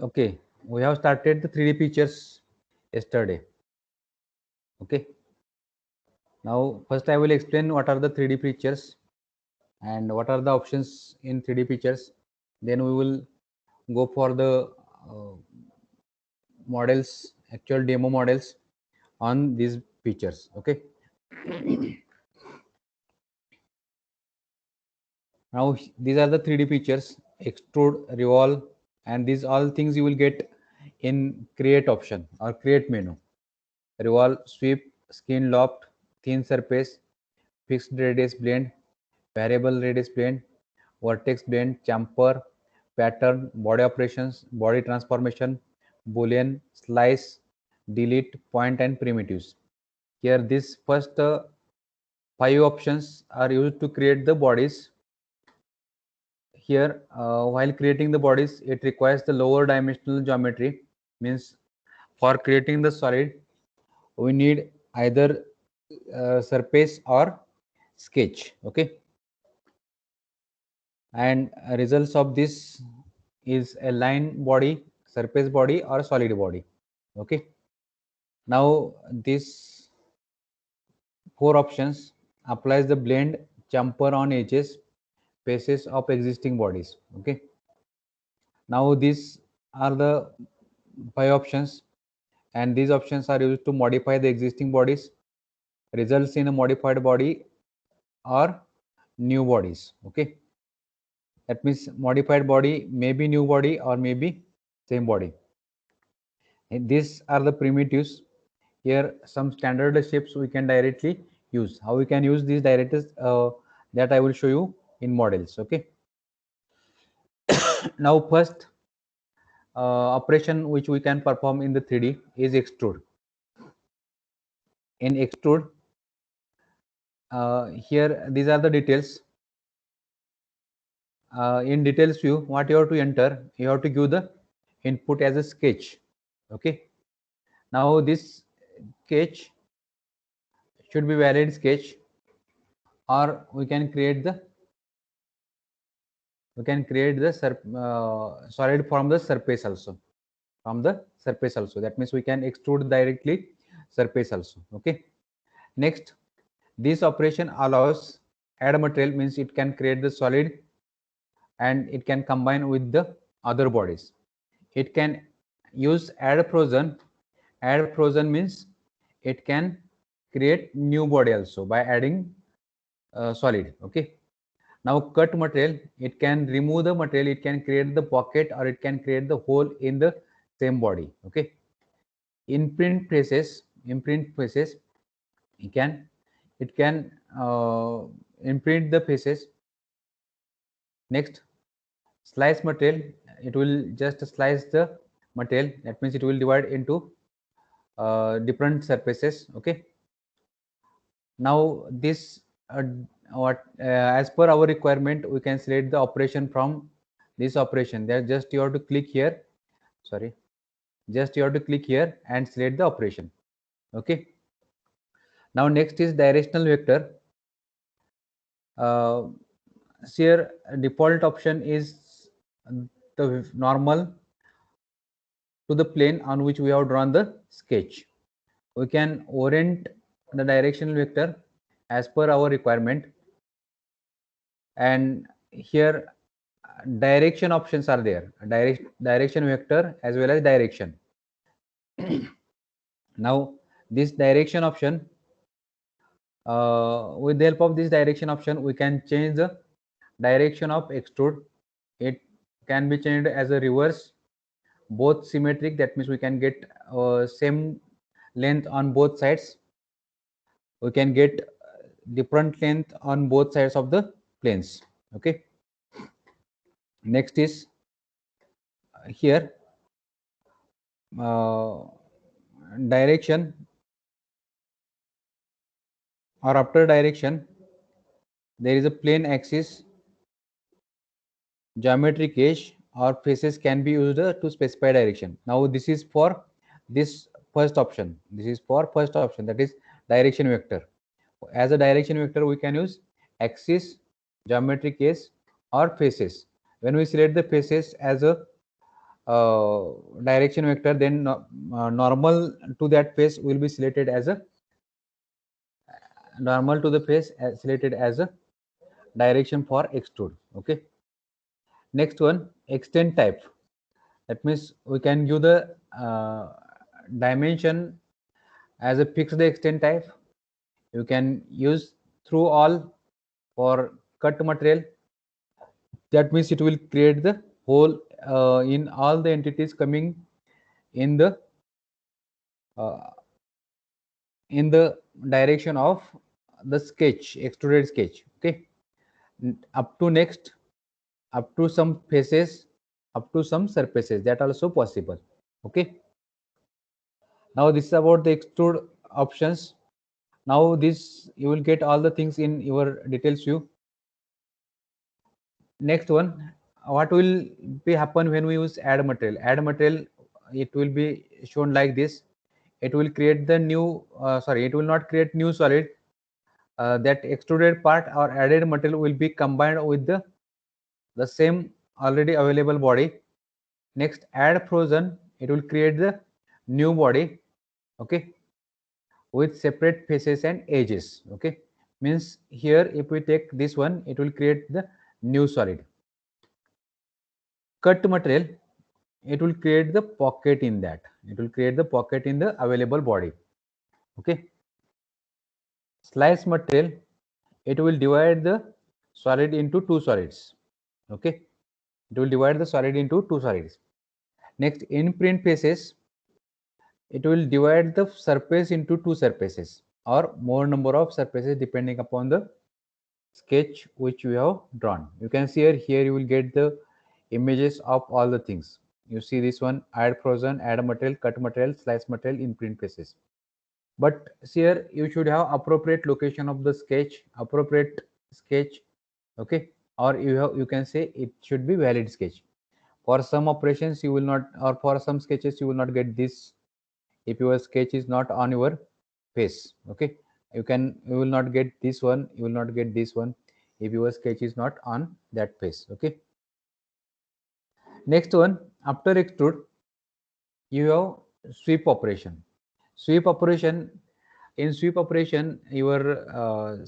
Okay, we have started the 3D pictures yesterday. Okay, now first I will explain what are the 3D pictures and what are the options in 3D pictures. Then we will go for the uh, models, actual demo models on these pictures. Okay, now these are the 3D pictures: extrude, revolve, and these all things you will get in create option or create menu. Revolve, sweep, skin loft, thin surface, fixed radius blend, variable radius blend, vertex blend, chamfer, pattern, body operations, body transformation, boolean, slice, delete, point, and primitives. Here, these first 5 options are used to create the bodies. Here, while creating the bodies, it requires the lower dimensional geometry. Means for creating the solid, we need either surface or sketch. Okay, and results of this is a line body, surface body, or solid body. Okay, now this 4 options applies the blend chamfer on edges faces of existing bodies. Okay, now these are the 5 options, and these options are used to modify the existing bodies, results in a modified body or new bodies. Okay, that means modified body may be new body or maybe same body. And these are the primitives. Here some standard shapes we can directly use. How we can use these directives, that I will show you in models. Okay, now first operation which we can perform in the 3D is extrude. In extrude, here these are the details. In details view, what you have to enter, you have to give the input as a sketch. Okay, now this sketch should be valid sketch, or we can create the solid from the surface also, that means we can extrude directly surface also. Okay, next, this operation allows add material, means it can create the solid and it can combine with the other bodies. It can use add frozen. Add frozen means it can create new body also by adding solid. Okay, now cut material, it can remove the material, it can create the pocket or it can create the hole in the same body. Okay, imprint faces, it can imprint the faces. Next, slice material, it will just slice the material, that means it will divide into different surfaces. Okay, now this what as per our requirement, we can select the operation from this operation. There just you have to click here, sorry, just you have to click here and select the operation. Okay, now next is directional vector. uh, here default option is the normal to the plane on which we have drawn the sketch. We can orient the directional vector as per our requirement, and here direction options are there, direction vector as well as direction. Now this direction option, with the help of this direction option, we can change the direction of extrude. It can be changed as a reverse, both symmetric, that means we can get same length on both sides. We can get different length on both sides of the planes. Okay, next is here direction, or after direction there is a plane axis, geometric edge or faces can be used to specify direction. Now this is for this first option, that is direction vector. As a direction vector we can use axis, geometric edge or faces. When we select the faces as a direction vector, then normal to that face will be selected as a selected as a direction for extrude. Okay. Next one, extend type. That means we can give the dimension as a fixed extend type. You can use through all for cut material. That means it will create the hole in all the entities coming in the uh, direction of the sketch, extruded sketch. Okay. Up to next, up to some faces, up to some surfaces, that also possible. Okay. Now this is about the extrude options. Now this you will get all the things in your details view. Next one, what will be happen when we use add material? Add material, it will be shown like this. It will create the new, it will not create new solid. That extruded part or added material will be combined with the same already available body. Next, add frozen, it will create the new body. Okay, with separate faces and edges. Okay, means here if we take this one, it will create the new solid. Cut material, it will create the pocket in that. It will create the pocket in the available body. Okay. Slice material, it will divide the solid into two solids. Okay. It will divide the solid into two solids. Next, imprint faces, it will divide the surface into two surfaces or more number of surfaces depending upon the sketch which you have drawn. You can see here you will get the images of all the things. You see this one, add frozen, add material, cut material, slice material, imprint faces. But here you should have appropriate location of the sketch, appropriate sketch. Okay, or you can say it should be valid sketch. For some operations you will not, or for some sketches you will not get this if your sketch is not on your face. Okay, you will not get this one, you will not get this one if your sketch is not on that face. Okay. Next one, after extrude you have sweep operation. Sweep operation, in sweep operation your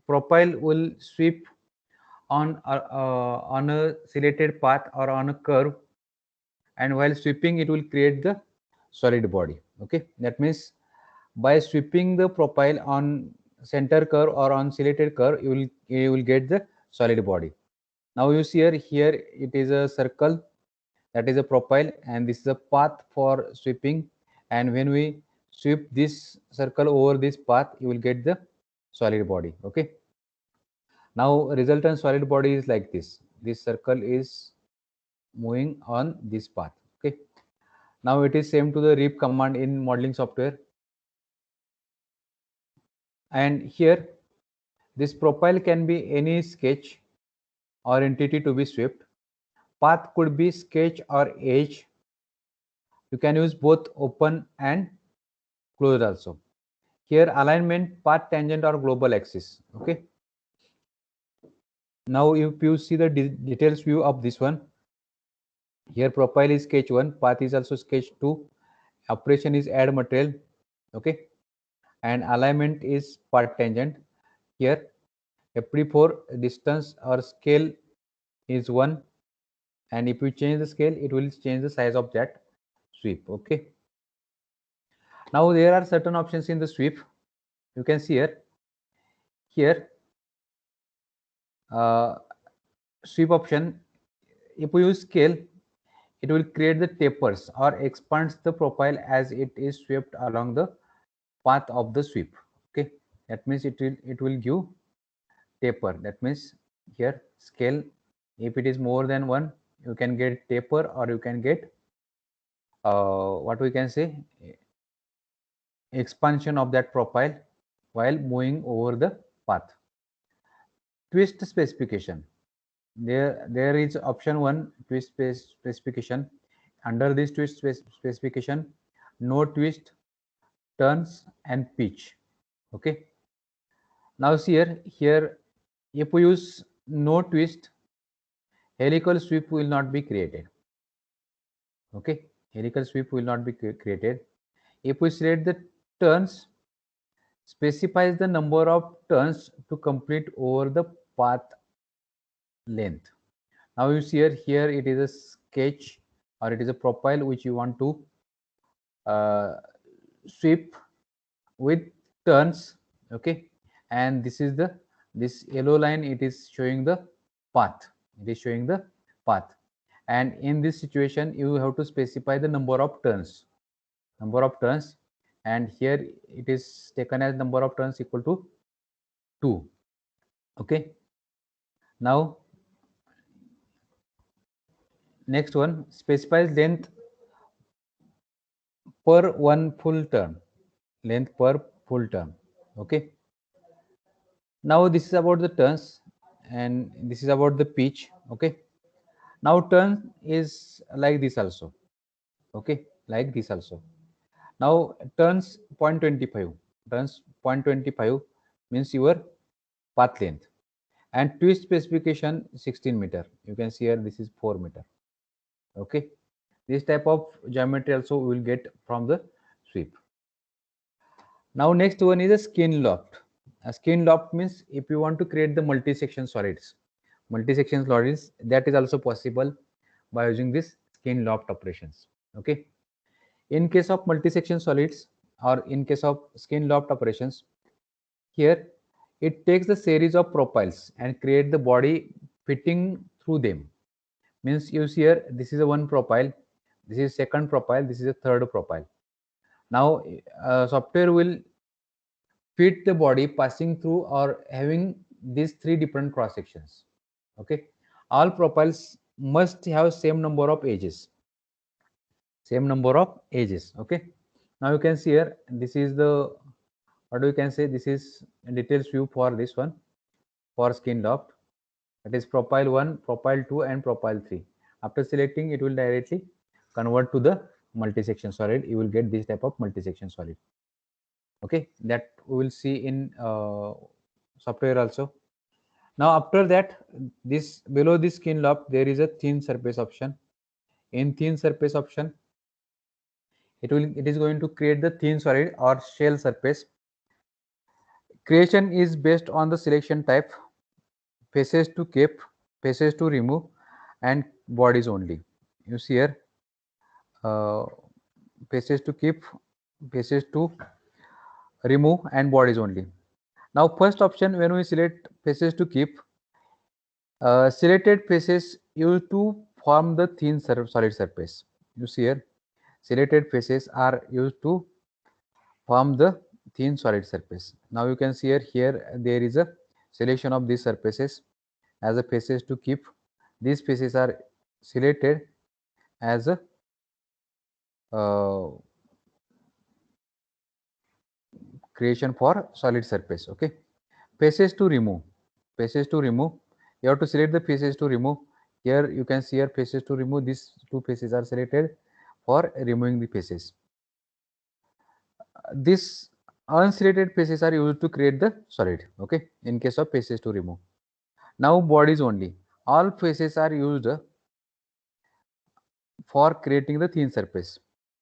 profile will sweep on a selected path or on a curve, and while sweeping it will create the solid body. Okay, that means by sweeping the profile on center curve or on selected curve, you will get the solid body. Now you see here it is a circle, that is a profile, and this is a path for sweeping, and when we sweep this circle over this path you will get the solid body. Okay. Now resultant solid body is like this circle is moving on this path. Okay. Now it is same to the rip command in modeling software, and here this profile can be any sketch or entity to be swept. Path could be sketch or edge. You can use both open and closed also. Here alignment, path tangent or global axis. Okay. Now if you see the details view of this one, here profile is sketch 1, path is also sketch 2, operation is add material. Okay, and alignment is path tangent. Here FP4 distance or scale is 1, and if you change the scale it will change the size of that sweep. Okay. Now there are certain options in the sweep. You can see here sweep option, if we use scale it will create the tapers or expands the profile as it is swept along the path of the sweep. Okay, that means it will give taper. That means here scale, if it is more than 1 you can get taper, or you can get what we can say, expansion of that profile while moving over the path. Twist specification, there is option 1, twist specification. Under this twist specification, no twist, turns and pitch. Okay. Now see here if we use no twist, helical sweep will not be created. Okay, helical sweep will not be created. If we select the turns, specifies the number of turns to complete over the path length. Now you see here it is a sketch or it is a profile which you want to uh, sweep with turns. Okay, and this yellow line, it is showing the path. It is showing the path, and in this situation you have to specify the number of turns. And here it is taken as number of turns equal to 2. Okay, now next one specifies length per one full turn. Length per full turn. Okay, now this is about the turns and this is about the pitch. Okay, now turn is like this also. Okay, like this also. Now turns 0.25, turns 0.25 means your path length, and twist specification 16 meter. You can see here this is 4 meter. Okay, this type of geometry also we will get from the sweep. Now next one is a skin loft. A skin loft means if you want to create the multi-section solids, that is also possible by using this skin loft operations. Okay, in case of multi-section solids or in case of skin loft operations, here it takes the series of profiles and create the body fitting through them. Means you see here this is a one profile, this is second profile, this is a third profile. Now software will fit the body passing through or having these three different cross sections. Okay, all profiles must have same number of edges. Okay, now you can see here this is the, what do you can say, this is a details view for this one, for skin loft. That is profile 1, profile 2 and profile 3. After selecting, it will directly convert to the multi-section solid. You will get this type of multi-section solid. Okay, that we will see in software also. Now after that, this below this skin loft there is a thin surface option. In thin surface option, it is going to create the thin solid or shell surface. Creation is based on the selection type, faces to keep, faces to remove, and bodies only. You see here faces to keep, faces to remove, and bodies only. Now first option, when we select faces to keep, selected faces used to form the thin solid surface. You see here selected faces are used to form the thin solid surface. Now you can see here there is a selection of these surfaces as a faces to keep. These faces are selected as a creation for solid surface. Okay, faces to remove, you have to select the faces to remove. Here you can see here faces to remove, these two faces are selected for removing the faces. These unselected faces are used to create the solid. Okay, in case of faces to remove. Now bodies only, all faces are used for creating the thin surface.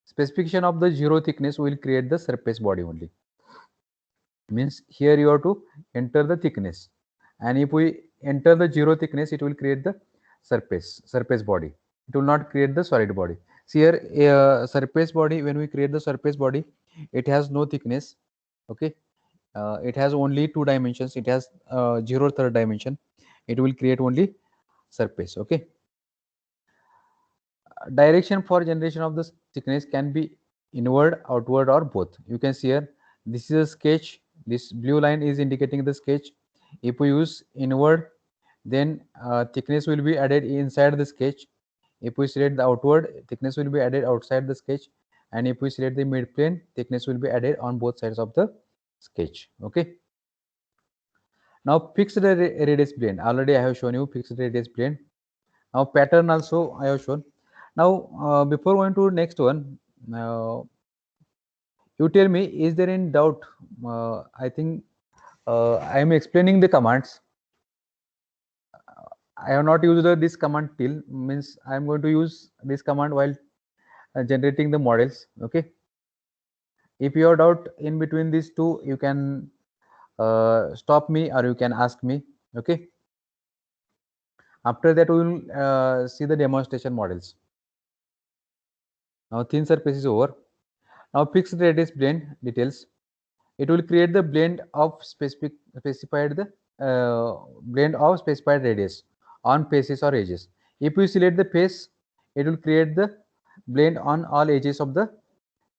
Specification of the zero thickness will create the surface body only. Means here you have to enter the thickness, and if we enter the zero thickness, it will create the surface body. It will not create the solid body. See here surface body, when we create the surface body, it has no thickness. Okay, it has only 2 dimensions. It has 0 third dimension. It will create only surface. Okay, direction for generation of the thickness can be inward, outward, or both. You can see here this is a sketch. This blue line is indicating the sketch. If we use inward, then thickness will be added inside the sketch. If we select the outward, thickness will be added outside the sketch, and if we select the mid plane, thickness will be added on both sides of the sketch. Okay, now fixed radius plane, already I have shown you fixed radius plane. Now pattern also I have shown. Now before going to next one, you tell me, is there any doubt? I think I am explaining the commands. I have not used this command till, means I am going to use this command while generating the models. Okay, if you have doubt in between these two, you can stop me or you can ask me. Okay, after that we will see the demonstration models. Now thin surface is over. Now fixed radius blend details. It will create the blend of specified the blend of specified radius on faces or edges. If you select the face, it will create the blend on all edges of the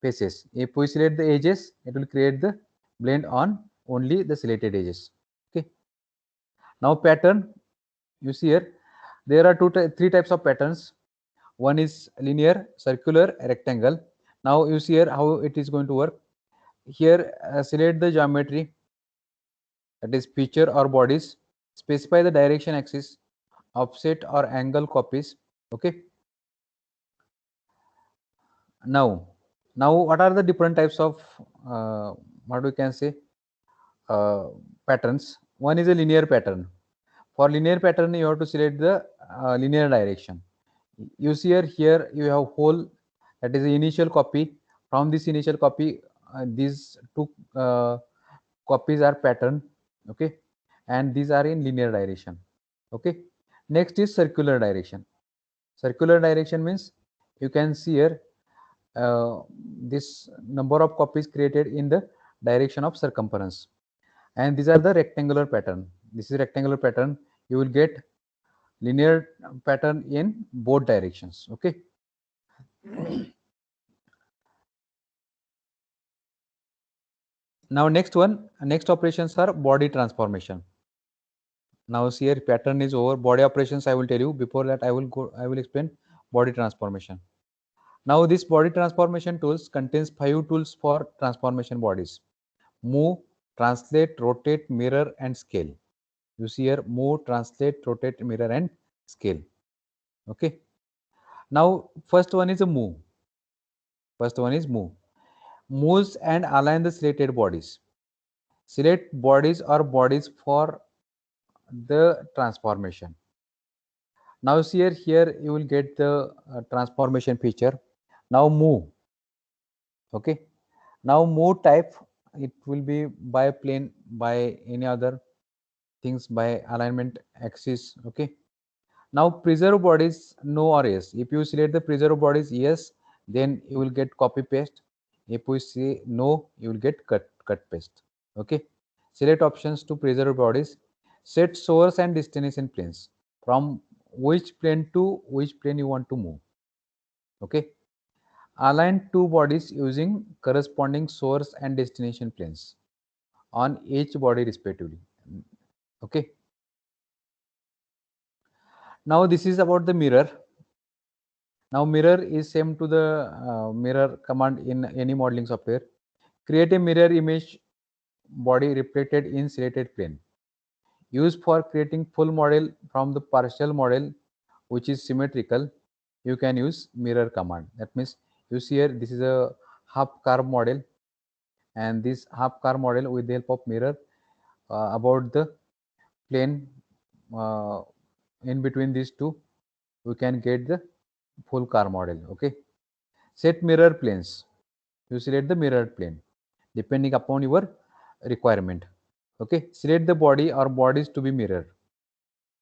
faces. If we select the edges, it will create the blend on only the selected edges. Okay. Now pattern, you see here, there are three types of patterns. One is linear, circular, rectangle. Now you see here how it is going to work. Here select the geometry, that is feature or bodies, specify the direction axis, offset or angle copies. Okay. Now what are the different types of what we can say patterns? One is a linear pattern. For linear pattern, you have to select the linear direction. You see here you have whole, that is the initial copy. From this initial copy, these two copies are pattern. Okay, and these are in linear direction. Okay, next is circular direction. Circular direction means you can see here this number of copies created in the direction of circumference, and these are the rectangular pattern. This is rectangular pattern. You will get linear pattern in both directions. Okay. Now next operations are body transformation. Now see here pattern is over. Body operations I will tell you. Before that I will explain body transformation. Now this body transformation tools contains 5 tools for transformation bodies: move, translate, rotate, mirror, and scale. You see here move, translate, rotate, mirror, and scale. Okay. Now first one is a move. First one is move. Moves and align the selected bodies. Select bodies or bodies for the transformation. Now see here you will get the transformation feature. Now move. Okay. Now move type, it will be by plane, by any other things, by alignment axis. Okay. Now preserve bodies, no or yes. If you select the preserve bodies yes, then you will get copy paste. If we say no, you will get cut paste. Okay. Select options to preserve bodies. Set source and destination planes. From which plane to which plane you want to move. Okay. Align two bodies using corresponding source and destination planes on each body respectively. Okay. Now this is about the mirror. Now mirror is same to the mirror command in any modeling software. Create a mirror image body reflected in selected plane. Used for creating full model from the partial model which is symmetrical. You can use mirror command. That means you see here this is a half curve model, and this half curve model with the help of mirror about the plane uh, in between these two, we can get the full car model. Okay. Set mirror planes. You select the mirrored plane depending upon your requirement. Okay. Select the body or bodies to be mirrored.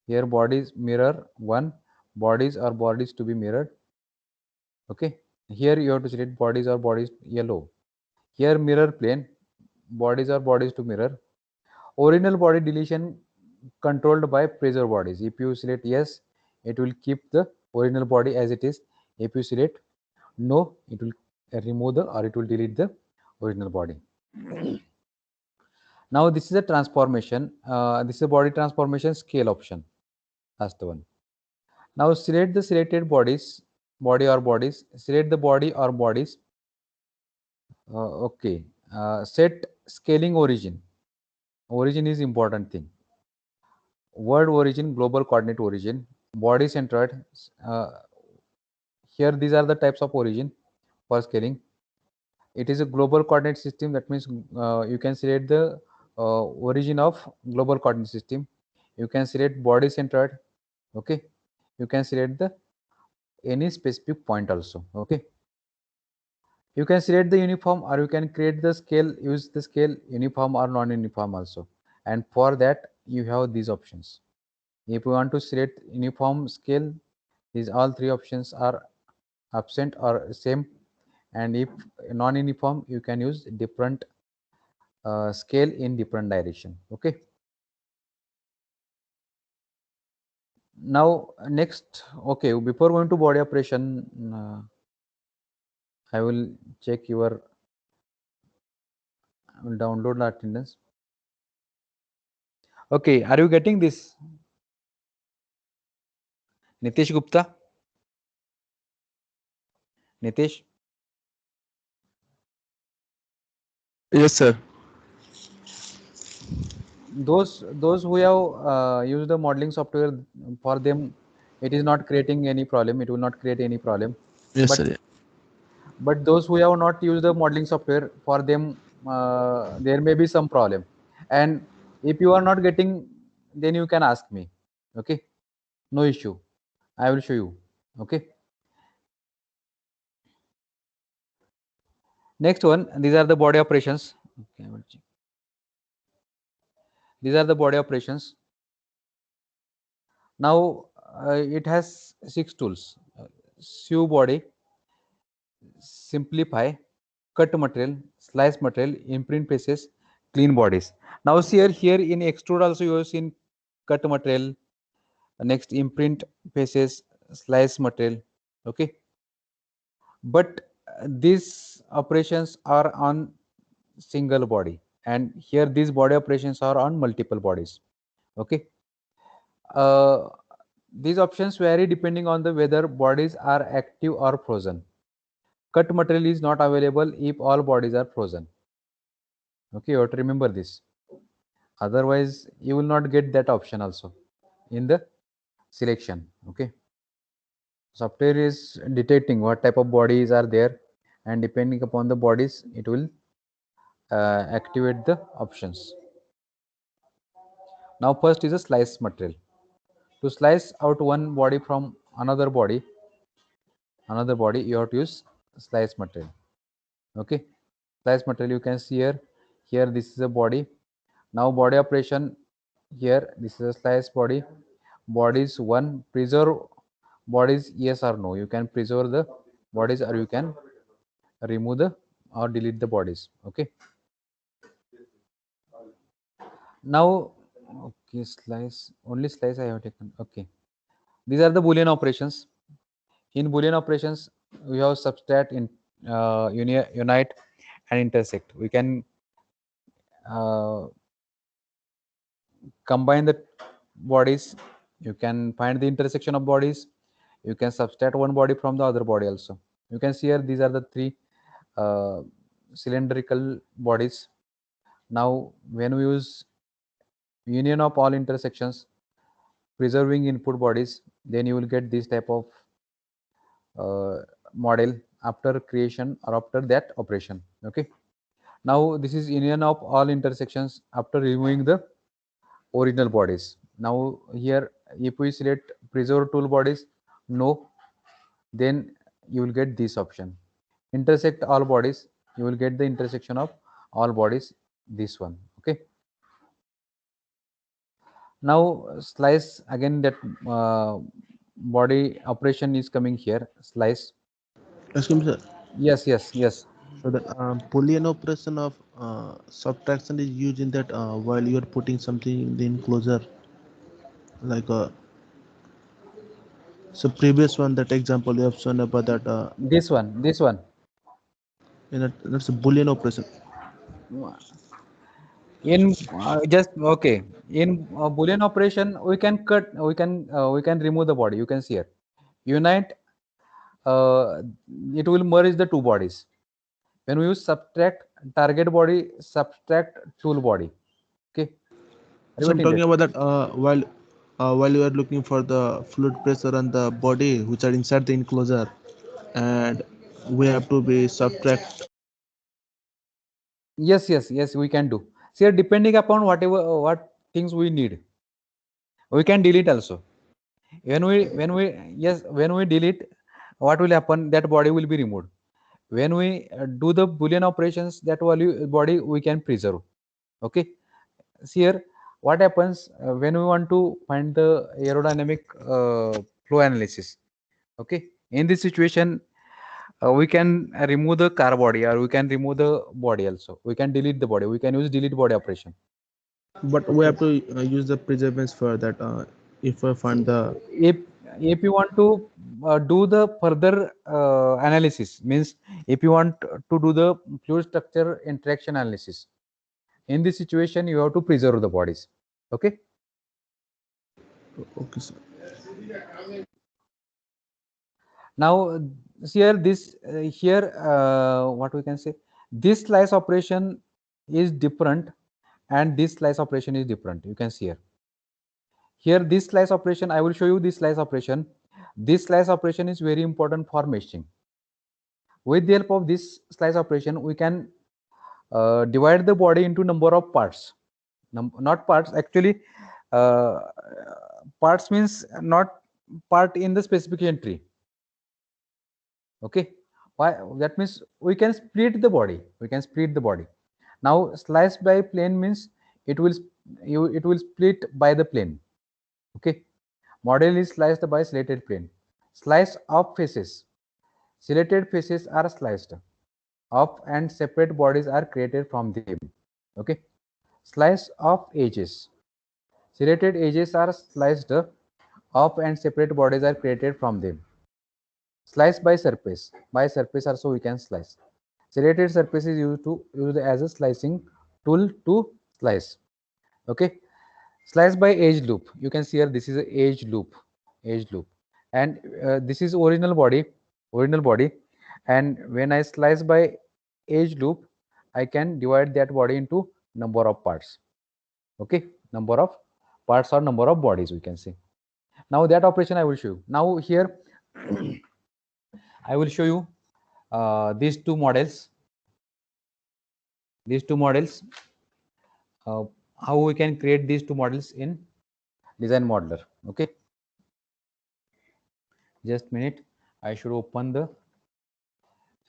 Here bodies mirror 1, bodies or bodies to be mirrored. Okay. Here you have to select bodies or bodies yellow. Here mirror plane, bodies or bodies to mirror. Original body deletion controlled by preserve bodies. If you select yes, it will keep the original body as it is. If you select no, it will remove the or it will delete the original body. Now this is a transformation. This is a body transformation scale option. That's the one. Now select the selected bodies, body or bodies. Select the body or bodies. Okay. Set scaling origin. Origin is important thing. World origin, global coordinate origin, body centered. Here these are the types of origin for scaling. It is a global coordinate system. That means you can select the origin of global coordinate system. You can select body centered. Okay. You can select the any specific point also. Okay. You can select the uniform, or you can create the scale, use the scale uniform or non-uniform also. And for that you have these options. If you want to select uniform scale, these all three options are absent or same. And if non-uniform, you can use different scale in different direction. Okay. Now next, okay, before going to body operation, I will check your download attendance. Okay, are you getting this? Nitish Gupta? Nitish? Yes, sir. Those who have used the modeling software, for them it is not creating any problem. It will not create any problem. Yes, But sir. those who have not used the modeling software, for them there may be some problem. And if you are not getting, then you can ask me. Okay, no issue. I will show you. Okay. Next one, these are the body operations. Okay, I will check. These are the body operations. Now it has 6 tools: sew body, simplify, cut material, slice material, imprint faces, clean bodies. Now see here in extrude also you have seen cut material, next imprint faces, slice material. Okay, but these operations are on single body, and here these body operations are on multiple bodies. Okay. uh, these options vary depending on the whether bodies are active or frozen. Cut material is not available if all bodies are frozen. Okay, you have to remember this. Otherwise, you will not get that option also in the selection. Okay, software is detecting what type of bodies are there, and depending upon the bodies, it will activate the options. Now, first is a slice material. To slice out one body from another body, you have to use slice material. Okay, slice material you can see here. Here this is a body. Now body operation, here this is a slice body. Bodies one, preserve bodies, yes or no. You can preserve the bodies, or you can remove the or delete the bodies. Okay. Now, okay, slice, only slice I have taken. Okay, these are the Boolean operations. In Boolean operations, we have subtract, in unite, and intersect. We can uh, combine the bodies. You can find the intersection of bodies. You can subtract one body from the other body also. You can see here these are the three uh, cylindrical bodies. Now when we use union of all intersections, preserving input bodies, then you will get this type of model after creation or after that operation. Okay, now this is union of all intersections after removing the original bodies. Now here if we select preserve tool bodies, no, then you will get this option. Intersect all bodies, you will get the intersection of all bodies, this one. Okay, now slice again, that body operation is coming here, slice. Excuse me, sir. Yes, yes, yes. So the Boolean operation of subtraction is used in that while you are putting something in the enclosure, like so previous one, that example you have shown about that This one that's a Boolean operation. in just okay, in boolean operation we can cut, we can remove the body. You can see here unite, uh, it will merge the two bodies. When we use subtract, target body, subtract tool body. Okay, are you So I'm getting talking that? about that while you are looking for the fluid pressure and the body which are inside the enclosure, and we have to be subtract. Yes, yes, yes, we can do. See here, depending upon whatever what things we need, we can delete also. When we, yes, when we delete, what will happen, that body will be removed. when we do the Boolean operations, that value body we can preserve. Okay. See here, what happens when we want to find the aerodynamic flow analysis. Okay, in this situation, we can remove the car body, or we can remove the body also. We can delete the body. We can use delete body operation. But we have to use the preservance for that. If I find the if if you want to do the further analysis, means if you want to do the fluid structure interaction analysis, in this situation you have to preserve the bodies. Okay. okay, sir. Now here this here what we can say, this slice operation is different and this slice operation is different. You can see here this slice operation, I will show you this slice operation. This slice operation is very important for meshing. With the help of this slice operation, we can divide the body into number of parts. Not parts, actually. uh, Parts means not part in the specification tree. Okay. Why? That means we can split the body. We can split the body. Now slice by plane means it will it will split by the plane. Okay. Model is sliced by slated plane. Slice of faces. Selected faces are sliced off and separate bodies are created from them. Okay. Slice of edges. Serrated edges are sliced off and separate bodies are created from them. Slice by surface. By surface also we can slice. Serrated surface is used as a slicing tool to slice. Okay. Slice by edge loop. You can see here this is a edge loop. Edge loop. And this is original body. Original body. And when I slice by edge loop, I can divide that body into number of parts. Okay. Number of parts or number of bodies, we can say. Now that operation I will show you. Now here I will show you these two models. These two models, uh, how we can create these two models in Design Modeler. Okay. Just a minute. I should open the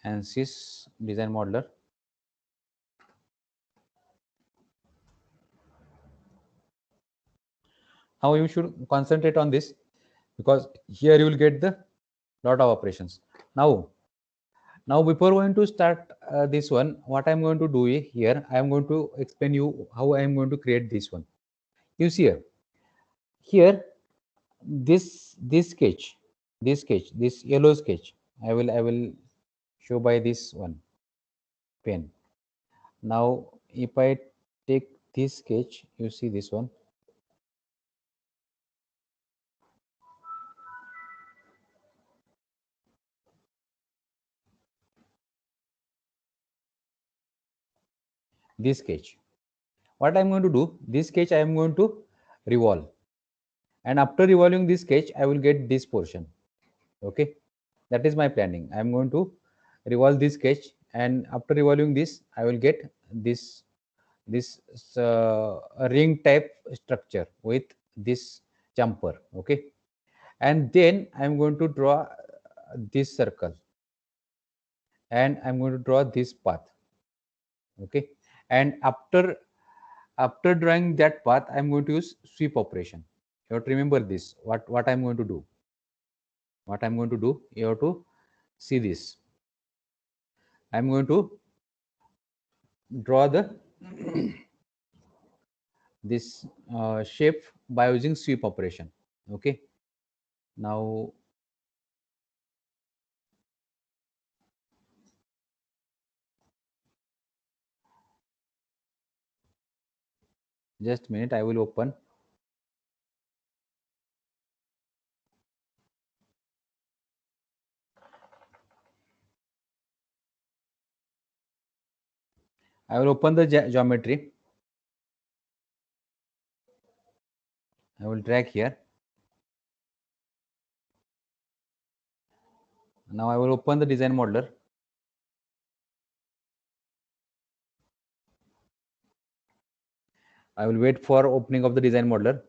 ANSYS Design Modeler. Now you should concentrate on this, because here you will get the lot of operations. Now before going to start this one, what I'm going to do here, I am going to explain you how I am going to create this one. You see here this sketch, this yellow sketch, I will show by this one pen. Now if I take this sketch, you see this one. This sketch, what I'm going to do, this sketch I am going to revolve, and after revolving this sketch I will get this portion. Okay, that is my planning. I am going to revolve this sketch, and after revolving this I will get this ring type structure with this jumper. Okay, and then I am going to draw this circle, and I'm going to draw this path. Okay, and after drawing that path, I'm going to use sweep operation. You have to remember this. What I'm going to do. What I'm going to do. You have to see this. I'm going to draw the this shape by using sweep operation. Okay. Now just a minute. I will open. I will open the geometry. I will drag here. Now I will open the design modeler. I will wait for opening of the design modeler.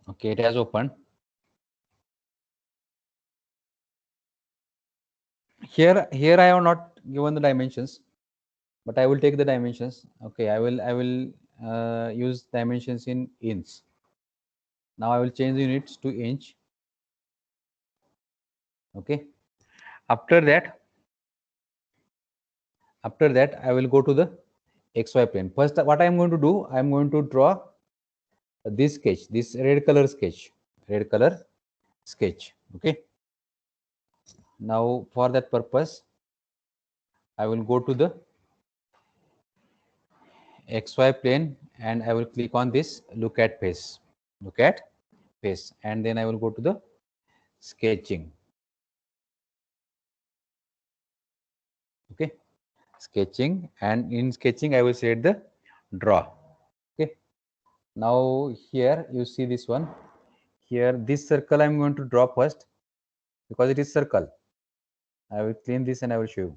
Okay, it has opened. Here I have not given the dimensions, but I will take the dimensions. Okay, I will use dimensions in inch. Now I will change the units to inch. Okay, after that I will go to the xy plane. First, what I am going to do, I am going to draw this sketch, this red color sketch. Okay, now for that purpose I will go to the xy plane and I will click on this look at face, and then I will go to the sketching. Okay, sketching, and in sketching I will select the draw. Okay, now here you see this one. Here this circle I am going to draw first because it is circle. I will clean this and I will show you.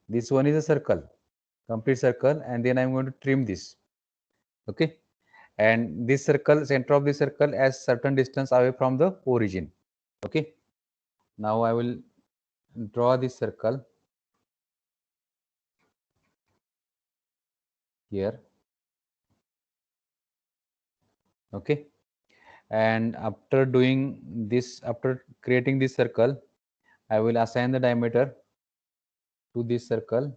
This one is a circle, complete circle, and then I am going to trim this. Okay, and this circle, center of this circle as certain distance away from the origin. Okay, now I will draw this circle here. Okay, and after doing this, after creating this circle, I will assign the diameter to this circle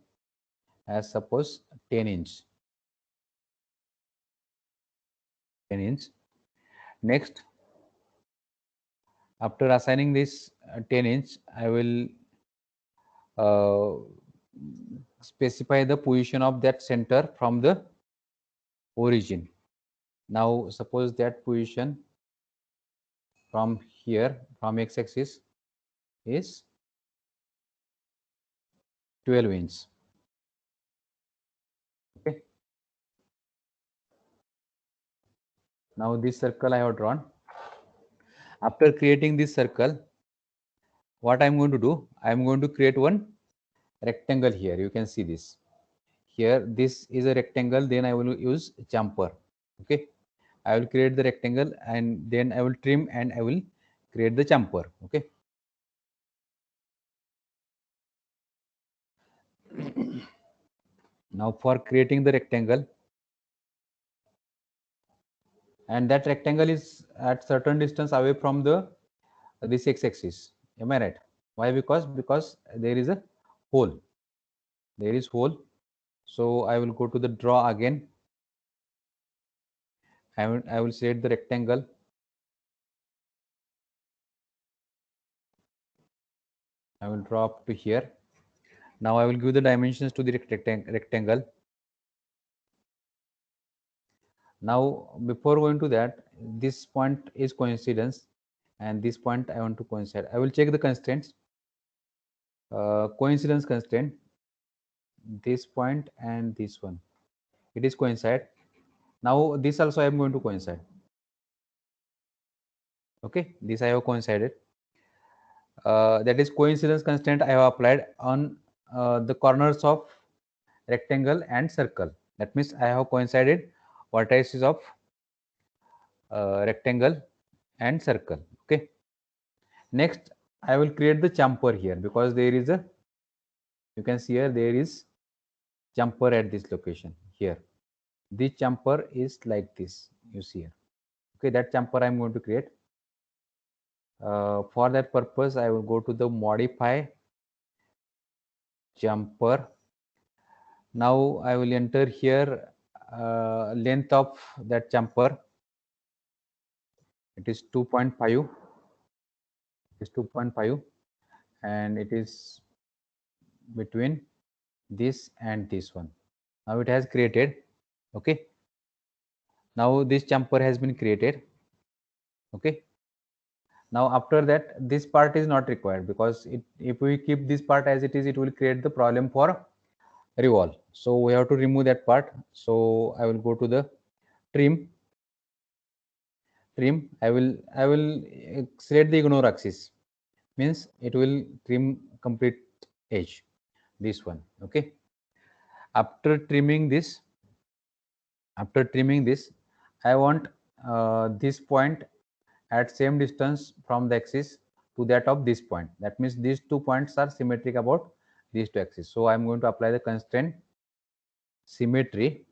as suppose 10 inch. 10 inch. Next, after assigning this 10 inch, I will specify the position of that center from the origin. Now suppose that position from here, from x-axis, is 12 inch. Okay, now this circle I have drawn. After creating this circle, what I'm going to do, I'm going to create one rectangle here. You can see this here, this is a rectangle, then I will use chamfer. Okay, I will create the rectangle and then I will trim and I will create the chamfer. Okay, now for creating the rectangle, and that rectangle is at certain distance away from the this x-axis. Am I right? Why? Because there is a hole. There is hole. So I will go to the draw again. I will select the rectangle. I will draw up to here. Now I will give the dimensions to the rectangle. Now before going to that, this point is coincidence and this point I want to coincide. I will check the constraints. Coincidence constraint, this point and this one, it is coincide. Now this also I am going to coincide. Okay, this I have coincided. That is coincidence constraint I have applied on the corners of rectangle and circle. That means I have coincided vertices of rectangle and circle. Okay, next I will create the chamfer here because there is a, you can see here there is chamfer at this location here. This chamfer is like this, you see here. Okay, that chamfer I am going to create. For that purpose I will go to the modify chamfer. Now I will enter here length of that chamfer. It is 2.5. It is 2.5, and it is between this and this one. Now it has created. Okay. Now this chamfer has been created. Okay. Now after that, this part is not required because if we keep this part as it is, it will create the problem for revolve. So we have to remove that part. So I will go to the trim. I will select the ignore axis, means it will trim complete edge, this one. Okay, after trimming this, I want this point at same distance from the axis to that of this point. That means these 2 points are symmetric about these 2 axes. So I am going to apply the constraint symmetry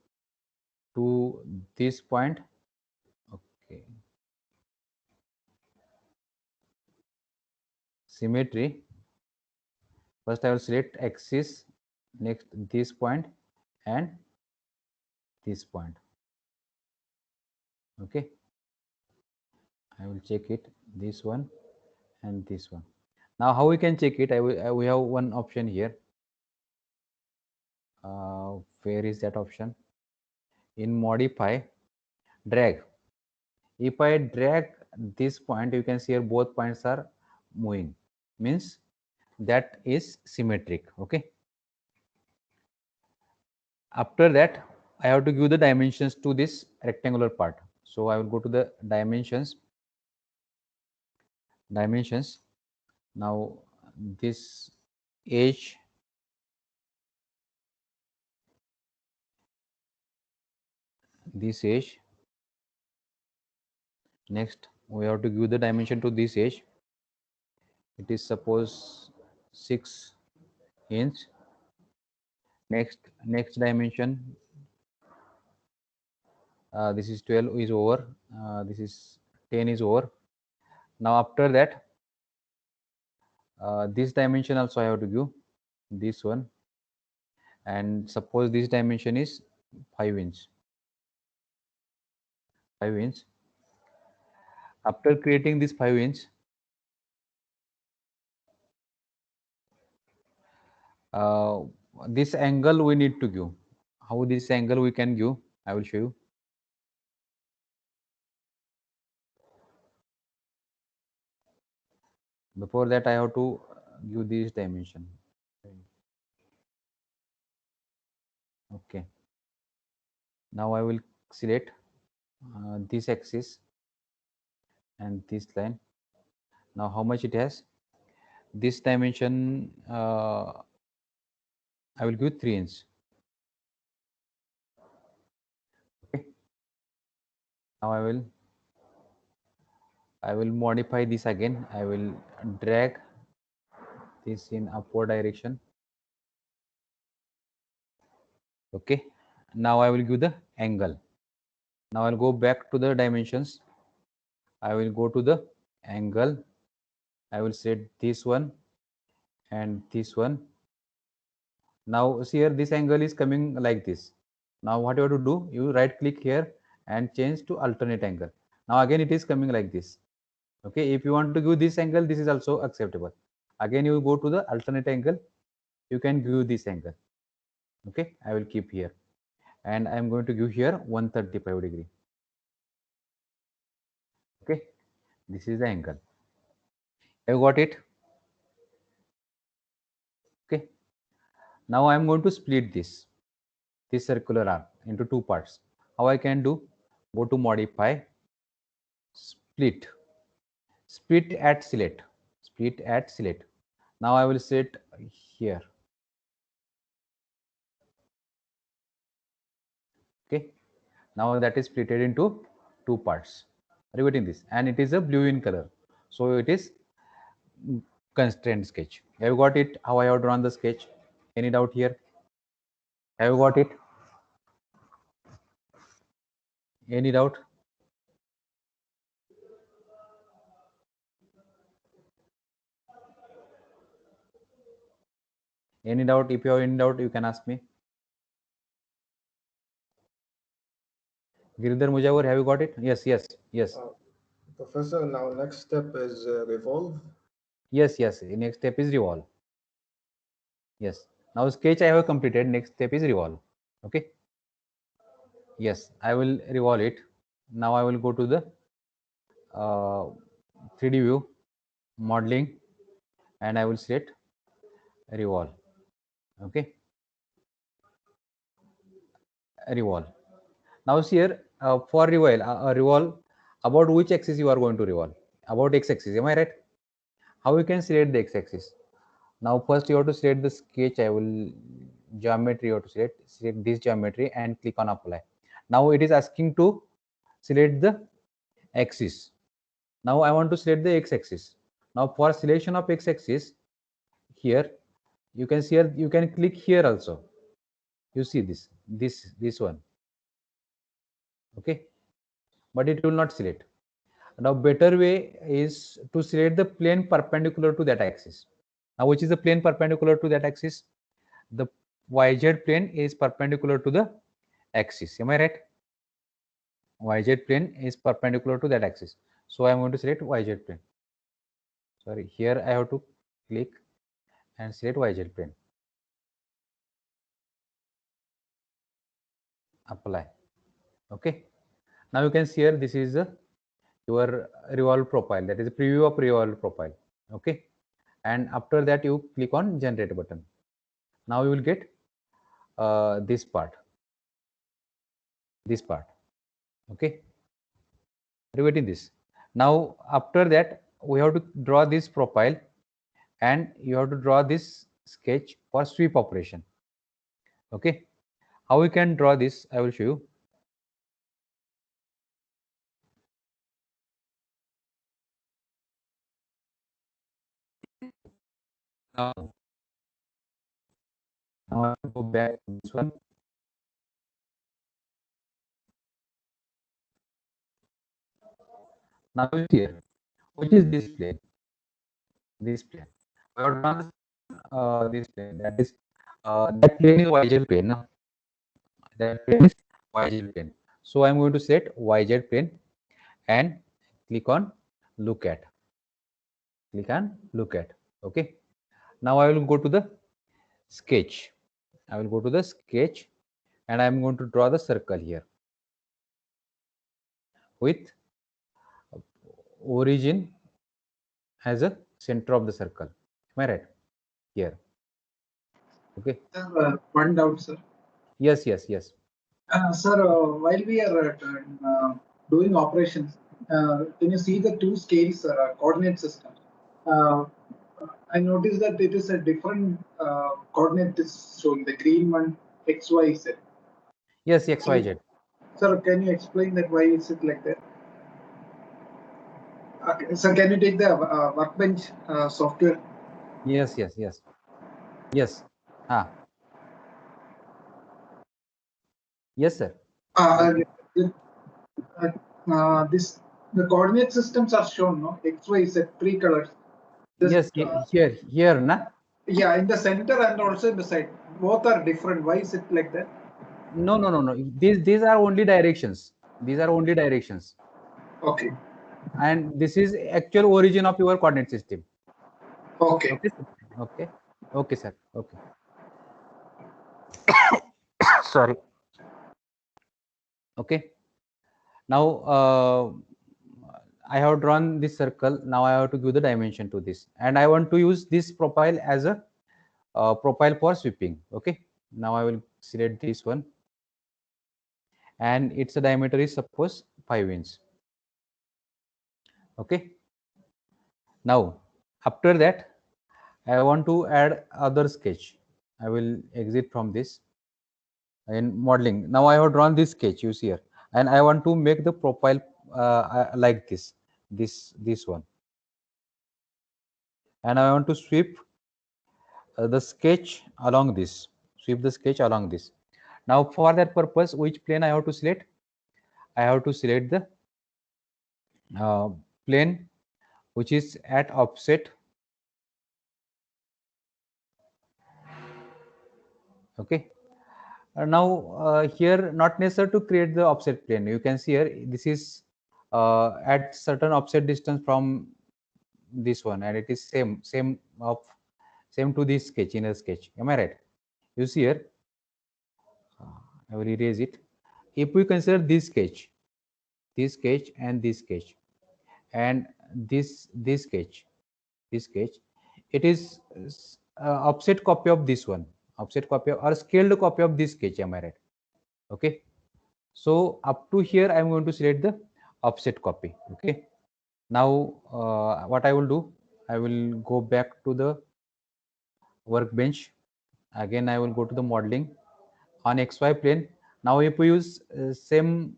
to this point. Okay. Symmetry. First I will select axis, next this point and this point. Okay. I will check it, this one and this one. Now how we can check it? We have one option here. Where is that option? In modify, drag. If I drag this point, you can see here both points are moving, means that is symmetric. Okay. After that, I have to give the dimensions to this rectangular part. So I will go to the dimensions. Now this edge, this edge. Next, we have to give the dimension to this edge. It is suppose 6 inch. Next dimension, this is 12 is over, this is 10 is over. Now after that, this dimension also I have to give, this one, and suppose this dimension is 5 inch. After creating this 5 inch, this angle we need to give. How this angle we can give, I will show you. Before that, I have to give this dimension. Okay. Now I will select this axis and this line. Now how much it has? This dimension I will give 3 inch. Okay. Now I will modify this again. I will drag this in upward direction. Okay. Now I will give the angle. Now I'll go back to the dimensions. I will go to the angle. I will set this one and this one. Now see here, this angle is coming like this. Now what you have to do, you right click here and change to alternate angle. Now again it is coming like this. Okay, if you want to give this angle, this is also acceptable. Again you go to the alternate angle, you can give this angle. Okay, I will keep here and I am going to give here 135 degree. Okay, this is the angle. You got it? Okay, now I am going to split this circular arc into 2 parts. How I can do? Go to modify, split at select, Now I will set here. Okay, now that is splitted into 2 parts. Are you getting this? And it is a blue in color, so it is constraint sketch. Have you got it? How I have drawn the sketch? Any doubt here? Have you got it? Any doubt? Any doubt? If you have any doubt, you can ask me. Giridhar Mujawar, have you got it? Yes. Professor, now next step is revolve. Yes. Next step is revolve. Yes. Now sketch I have completed. Next step is revolve. Okay. Yes, I will revolve it. Now I will go to the 3D view, modeling, and I will select revolve. Okay. Revolve. Now see here, for revolve, about which axis you are going to revolve? About x-axis. Am I right? How you can select the x-axis? Now first you have to select the sketch. I will geometry. You have to select this geometry and click on apply. Now it is asking to select the axis. Now I want to select the x-axis. Now for selection of x-axis, here you can see here, you can click here also. You see this one, okay, but it will not select. Now better way is to select the plane perpendicular to that axis. Now which is the plane perpendicular to that axis? The yz plane is perpendicular to the axis. Am I right? Yz plane is perpendicular to that axis. So I am going to select yz plane. Sorry, here I have to click and select yz plane. Apply. Okay. Now you can see here, this is your revolve profile, that is a preview of revolve profile. Okay. And after that you click on generate button. Now you will get this part. Okay. Are you getting this? Now after that we have to draw this profile, and you have to draw this sketch for sweep operation. Okay. How we can draw this, I will show you. Now I will go back to this one. Now here, which is this plane? This plane. We have drawn this plane. That is that plane is yz plane. No? That plane is yz plane. So I am going to set yz plane and click on look at. Click on look at. Okay. Now I will go to the sketch. I will go to the sketch, and I am going to draw the circle here with origin as a center of the circle. Am I right? Here. Okay. One doubt, sir. Yes. Sir, while we are doing operations, can you see the two scales, coordinate system? I noticed that it is a different coordinate is showing, the green one, X, Y, Z. Yes, X, Y, Z. Sir, can you explain that why is it like that? Sir, can you take the workbench software? Yes. Yes, sir. The coordinate systems are shown, no? X, Y, Z, three colors. Yes, here, na? Yeah, in the center and also in the side. Both are different. Why is it like that? No. These are only directions. Okay. And this is actual origin of your coordinate system. Okay. Okay, sir. Okay. Sorry. Okay. Now I have drawn this circle. Now I have to give the dimension to this, and I want to use this profile as a profile for sweeping. Okay. Now I will select this one, and its diameter is suppose 5 inch. Okay. Now after that I want to add other sketch. I will exit from this in modeling. Now I have drawn this sketch, you see here, and I want to make the profile like this one, and I want to sweep the sketch along this. Now for that purpose, which plane I have to select? I have to select the plane which is at offset. Okay. Now here not necessary to create the offset plane. You can see here this is at certain offset distance from this one, and it is same to this sketch, inner sketch. Am I right? You see here, I will erase it. If we consider this sketch and this sketch and this sketch, it is offset copy of this one, or scaled copy of this sketch. Am I right? Okay. So up to here I am going to select the offset copy. Okay. Now what I will do, I will go back to the workbench. Again I will go to the modeling on XY plane. Now if we use same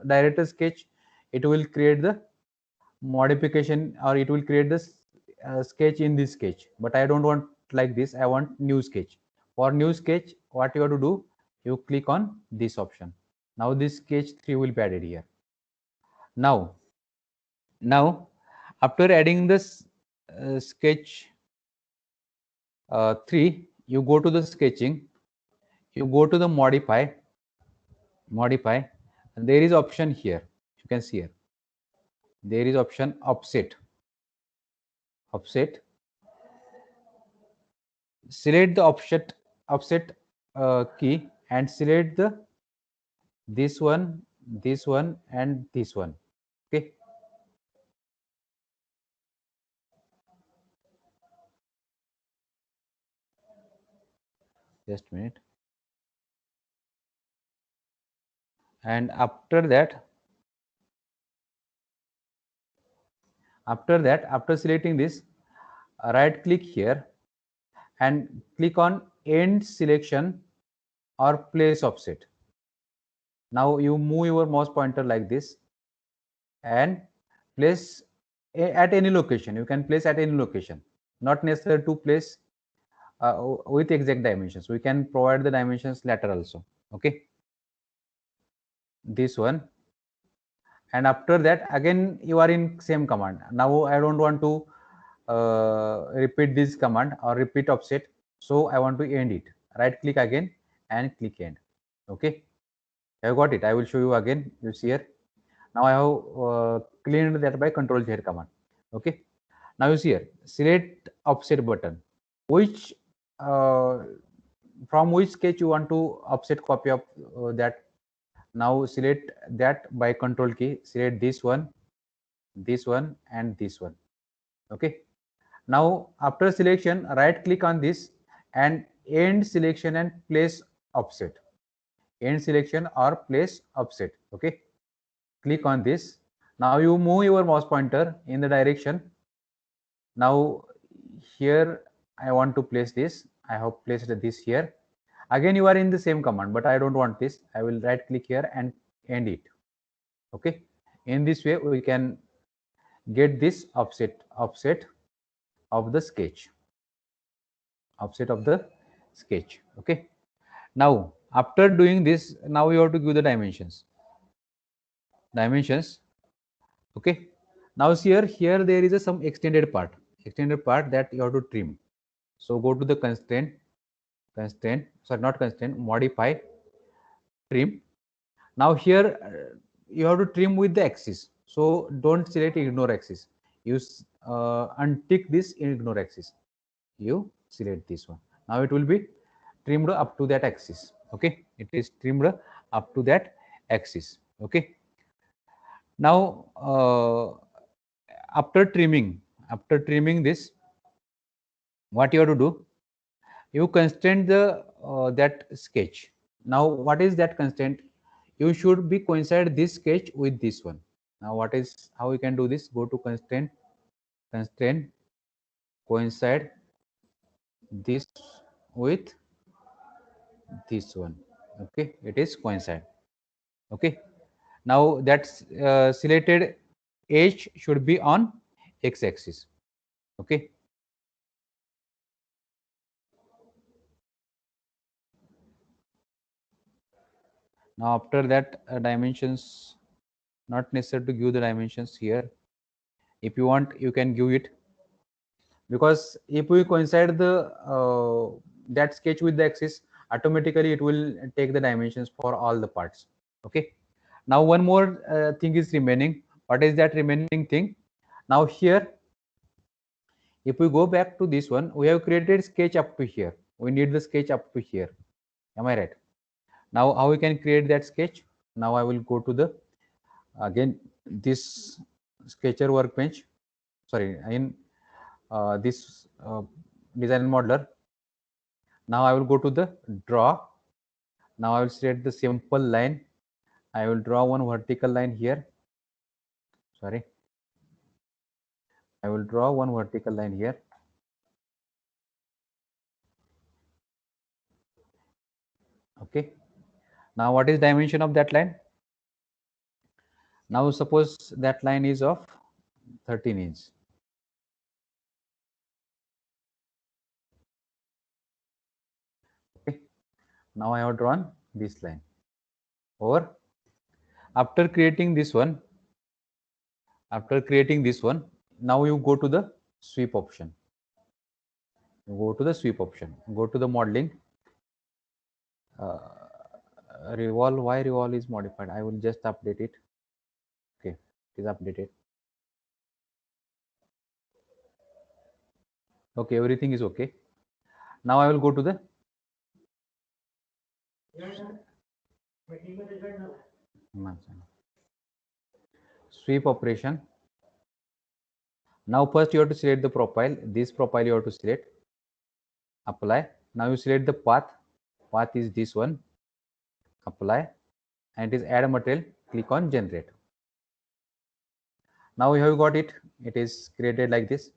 director sketch, it will create the modification, or it will create this sketch in this sketch, but I don't want like this. I want new sketch. For new sketch, what you have to do, you click on this option. Now this sketch 3 will be added here. Now after adding this sketch 3, you go to the sketching, you go to the modify, and there is option here. You can see here there is option offset. Select the offset key and select the this one, and this one. Okay, just a minute. And after that, after selecting this, right click here and click on end selection or place offset. Now you move your mouse pointer like this and place at any location. You can place at any location, not necessary to place with exact dimensions. We can provide the dimensions later also. Okay, this one. And after that, again you are in same command. Now I don't want to repeat this command or repeat offset, so I want to end it. Right click again and click end. Okay, I got it. I will show you again. You see here. Now I have cleaned that by Control Z command. Okay. Now you see here, select offset button. Which from which sketch you want to offset copy of that. Now select that by Control key. Select this one, and this one. Okay. Now after selection, right click on this and end selection and place offset. End selection or place offset. Okay. Click on this. Now you move your mouse pointer in the direction. Now here I want to place this. I have placed this here. Again you are in the same command, but I don't want this. I will right click here and end it. Okay. In this way we can get this offset of the sketch. Okay. Now after doing this, now you have to give the dimensions. Okay. Now here there is some extended part that you have to trim. So go to the modify, trim. Now here you have to trim with the axis. So don't select ignore axis. Use untick this ignore axis. You select this one. Now it will be trimmed up to that axis. Okay, it is trimmed up to that axis. Okay. Now after trimming this, what you have to do, you constrain the that sketch. Now what is that constraint? You should be coincide this sketch with this one. Now what is how we can do this? Go to constraint coincide this with this one. Okay, it is coincide. Okay. Now that's selected edge should be on x-axis. Okay. Now after that dimensions, not necessary to give the dimensions here. If you want, you can give it, because if we coincide the that sketch with the axis, automatically it will take the dimensions for all the parts. Okay. Now one more thing is remaining. What is that remaining thing? Now here, if we go back to this one, we have created sketch up to here. We need the sketch up to here. Am I right? Now how we can create that sketch? Now I will go to the again this sketcher workbench. Sorry, in this design modeler. Now I will go to the draw. Now I will select the simple line. I will draw one vertical line here. Sorry, I will draw one vertical line here. Okay. Now what is dimension of that line? Now suppose that line is of 13 inch. Okay, now I have drawn this line. Or after creating this one, now you go to the sweep option. Go to the sweep option. Go to the modeling. Revolve. Why revolve is modified? I will just update it. Okay, it is updated. Okay, everything is okay. Now I will go to the sweep operation. Now first you have to select the profile. This profile you have to select. Apply. Now you select the path. Path is this one. Apply. And it is add material. Click on generate. Now you have got it. It is created like this.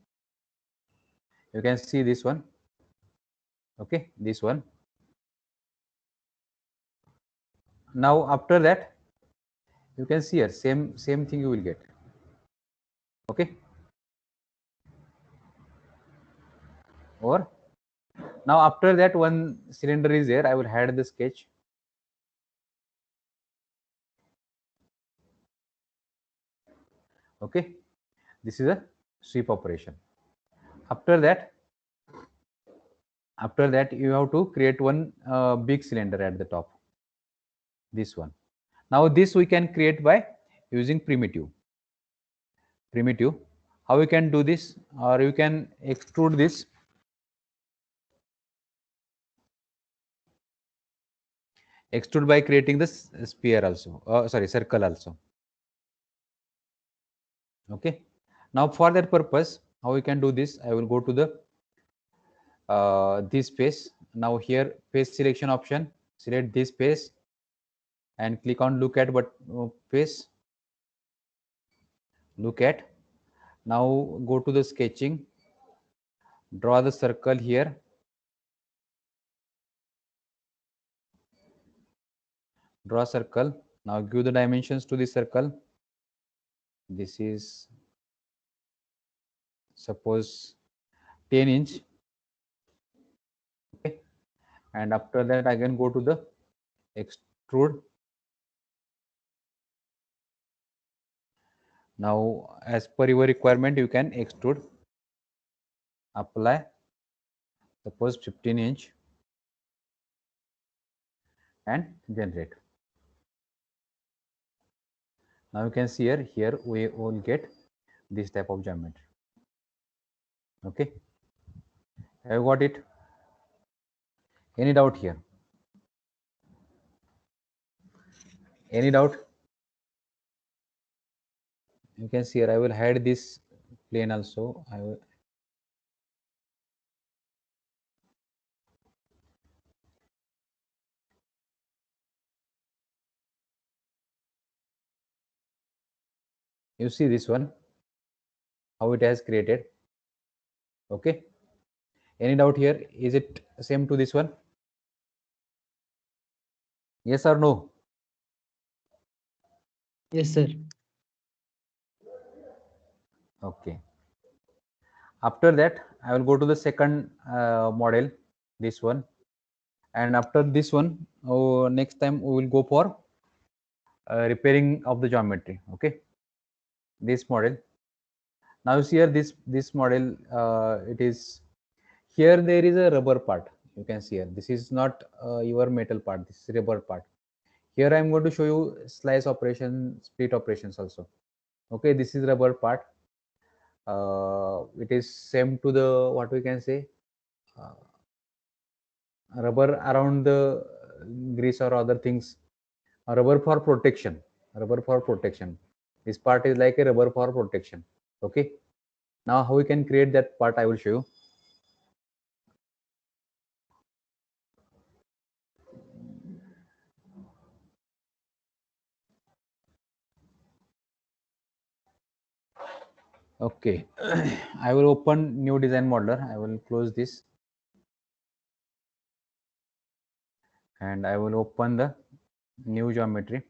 You can see this one. Okay, this one. Now after that, you can see here same thing you will get. Okay. Or now after that one cylinder is there. I will hide the sketch. Okay, this is a sweep operation. After that you have to create one big cylinder at the top, this one. Now this we can create by using primitive. How we can do this? Or you can extrude this. Extrude by creating this sphere also, sorry, circle also. Okay, now for that purpose, how we can do this? I will go to the this face. Now here face selection option, select this face and click on look at face. Look at. Now go to the sketching, draw the circle here. Draw circle. Now give the dimensions to the circle. This is suppose 10 inch. Okay, and after that again go to the extrude. Now as per your requirement you can extrude. Apply, suppose 15 inch and generate. Now you can see here we will get this type of geometry. Okay, have you got it? Any doubt here? Any doubt? You can see here I will hide this plane also. I will you see this one, how it has created. Okay, any doubt here? Is it same to this one? Yes or no? Yes, sir. Okay, after that I will go to the second model, this one, and after this one, next time we will go for repairing of the geometry. Okay, this model. Now you see here this model, it is here there is a rubber part. You can see here this is not your metal part, this is rubber part. Here I am going to show you slice operation, split operations also. Okay, this is rubber part. It is same to the what we can say rubber around the grease or other things. Rubber for protection. This part is like a rubber for protection. Okay, now how we can create that part I will show you. Okay, I will open new design modeler. I will close this and I will open the new geometry.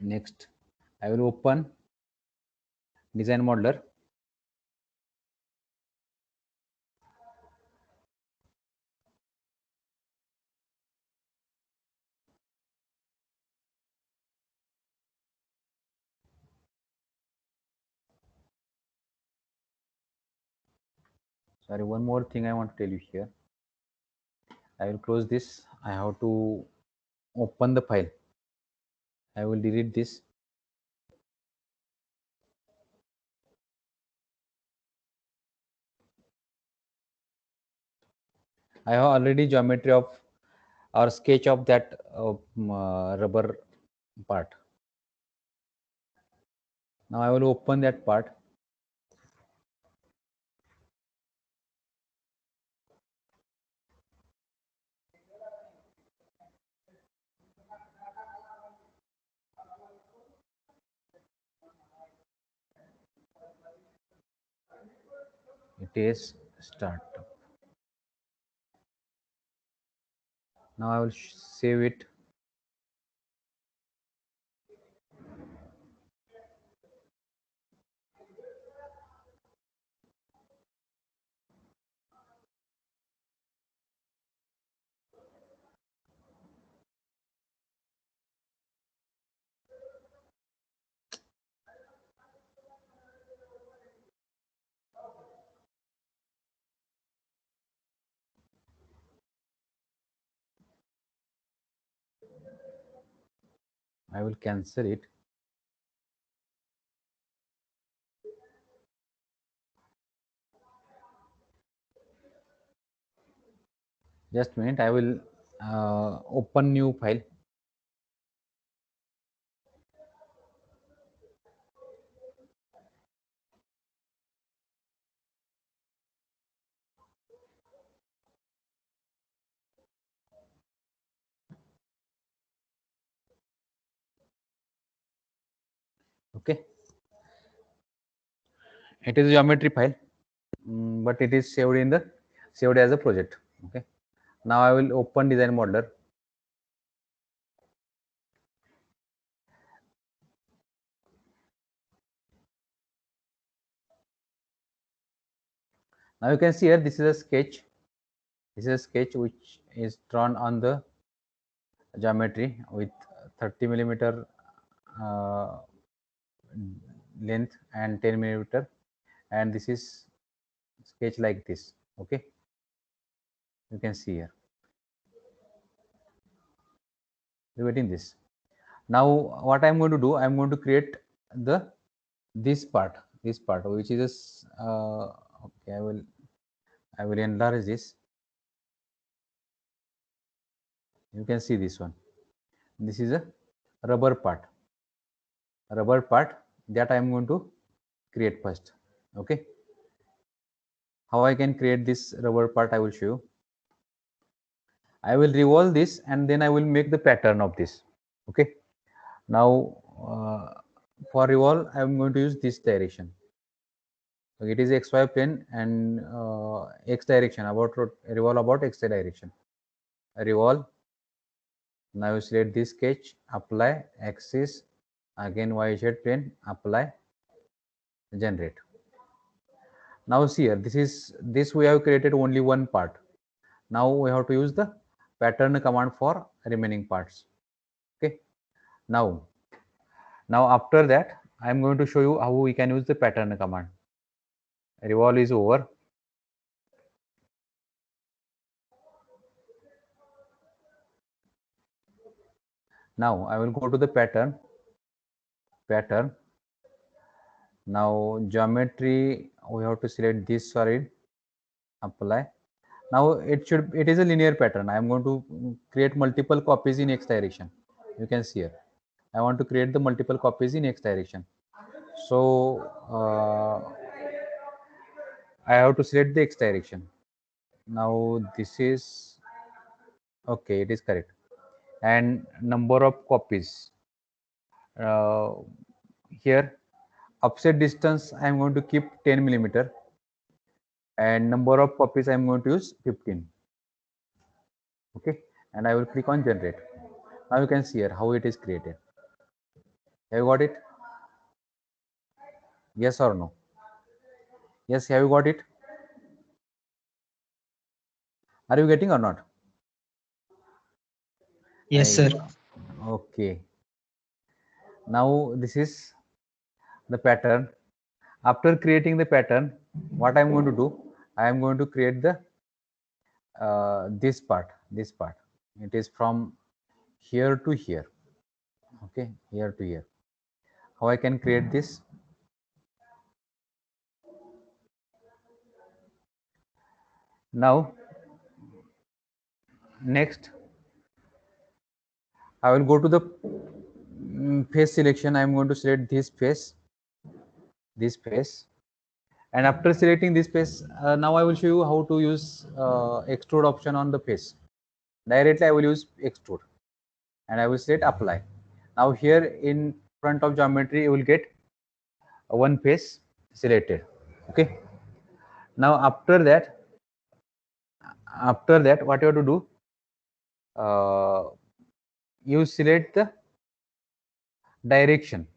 Next, I will open design modeler. Sorry, one more thing I want to tell you here. I will close this. I have to open the file. I will delete this. I have already geometry of or sketch of that rubber part. Now I will open that part. It is start. Now I will save it. I will cancel it. Just a minute. I will open new file. Okay. It is a geometry file, but it is saved as a project. Okay. Now I will open design modeler. Now you can see here, this is a sketch. This is a sketch which is drawn on the geometry with 30 millimeter length and 10 millimeter, and this is sketch like this. Okay, you can see here. You're getting this. Now what I'm going to do, I'm going to create this part which is okay, I will enlarge this. You can see this one. This is a rubber part that I am going to create first. Okay, how I can create this rubber part, I will show you. I will revolve this and then I will make the pattern of this. Okay, now for revolve I am going to use this direction. So it is xy plane and x direction, about revolve about x direction. Revolve. Now you select this sketch, apply axis, again yz plane, apply, generate. Now see here, this we have created only one part. Now we have to use the pattern command for remaining parts. Okay. Now after that, I am going to show you how we can use the pattern command. Revolve is over. Now I will go to the pattern. Now geometry, we have to select this solid, apply. Now it is a linear pattern. I am going to create multiple copies in x direction. You can see here. I want to create the multiple copies in x direction. So I have to select the x direction. Now this is okay, it is correct. And number of copies. Here offset distance I am going to keep 10 millimeter, and number of copies I am going to use 15. Okay, and I will click on generate. Now you can see here how it is created. Have you got it? Yes or no? Yes, have you got it? Are you getting or not? Yes, sir. Okay. Now this is the pattern. After creating the pattern, what I'm going to do, I am going to create the this part. It is from here to here. Okay, here to here. How I can create this? Now, next, I will go to the face selection. I am going to select this face, and after selecting this face, now I will show you how to use extrude option on the face. Directly, I will use extrude, and I will select apply. Now here in front of geometry, you will get one face selected. Okay. Now after that, what you have to do? You select the direction.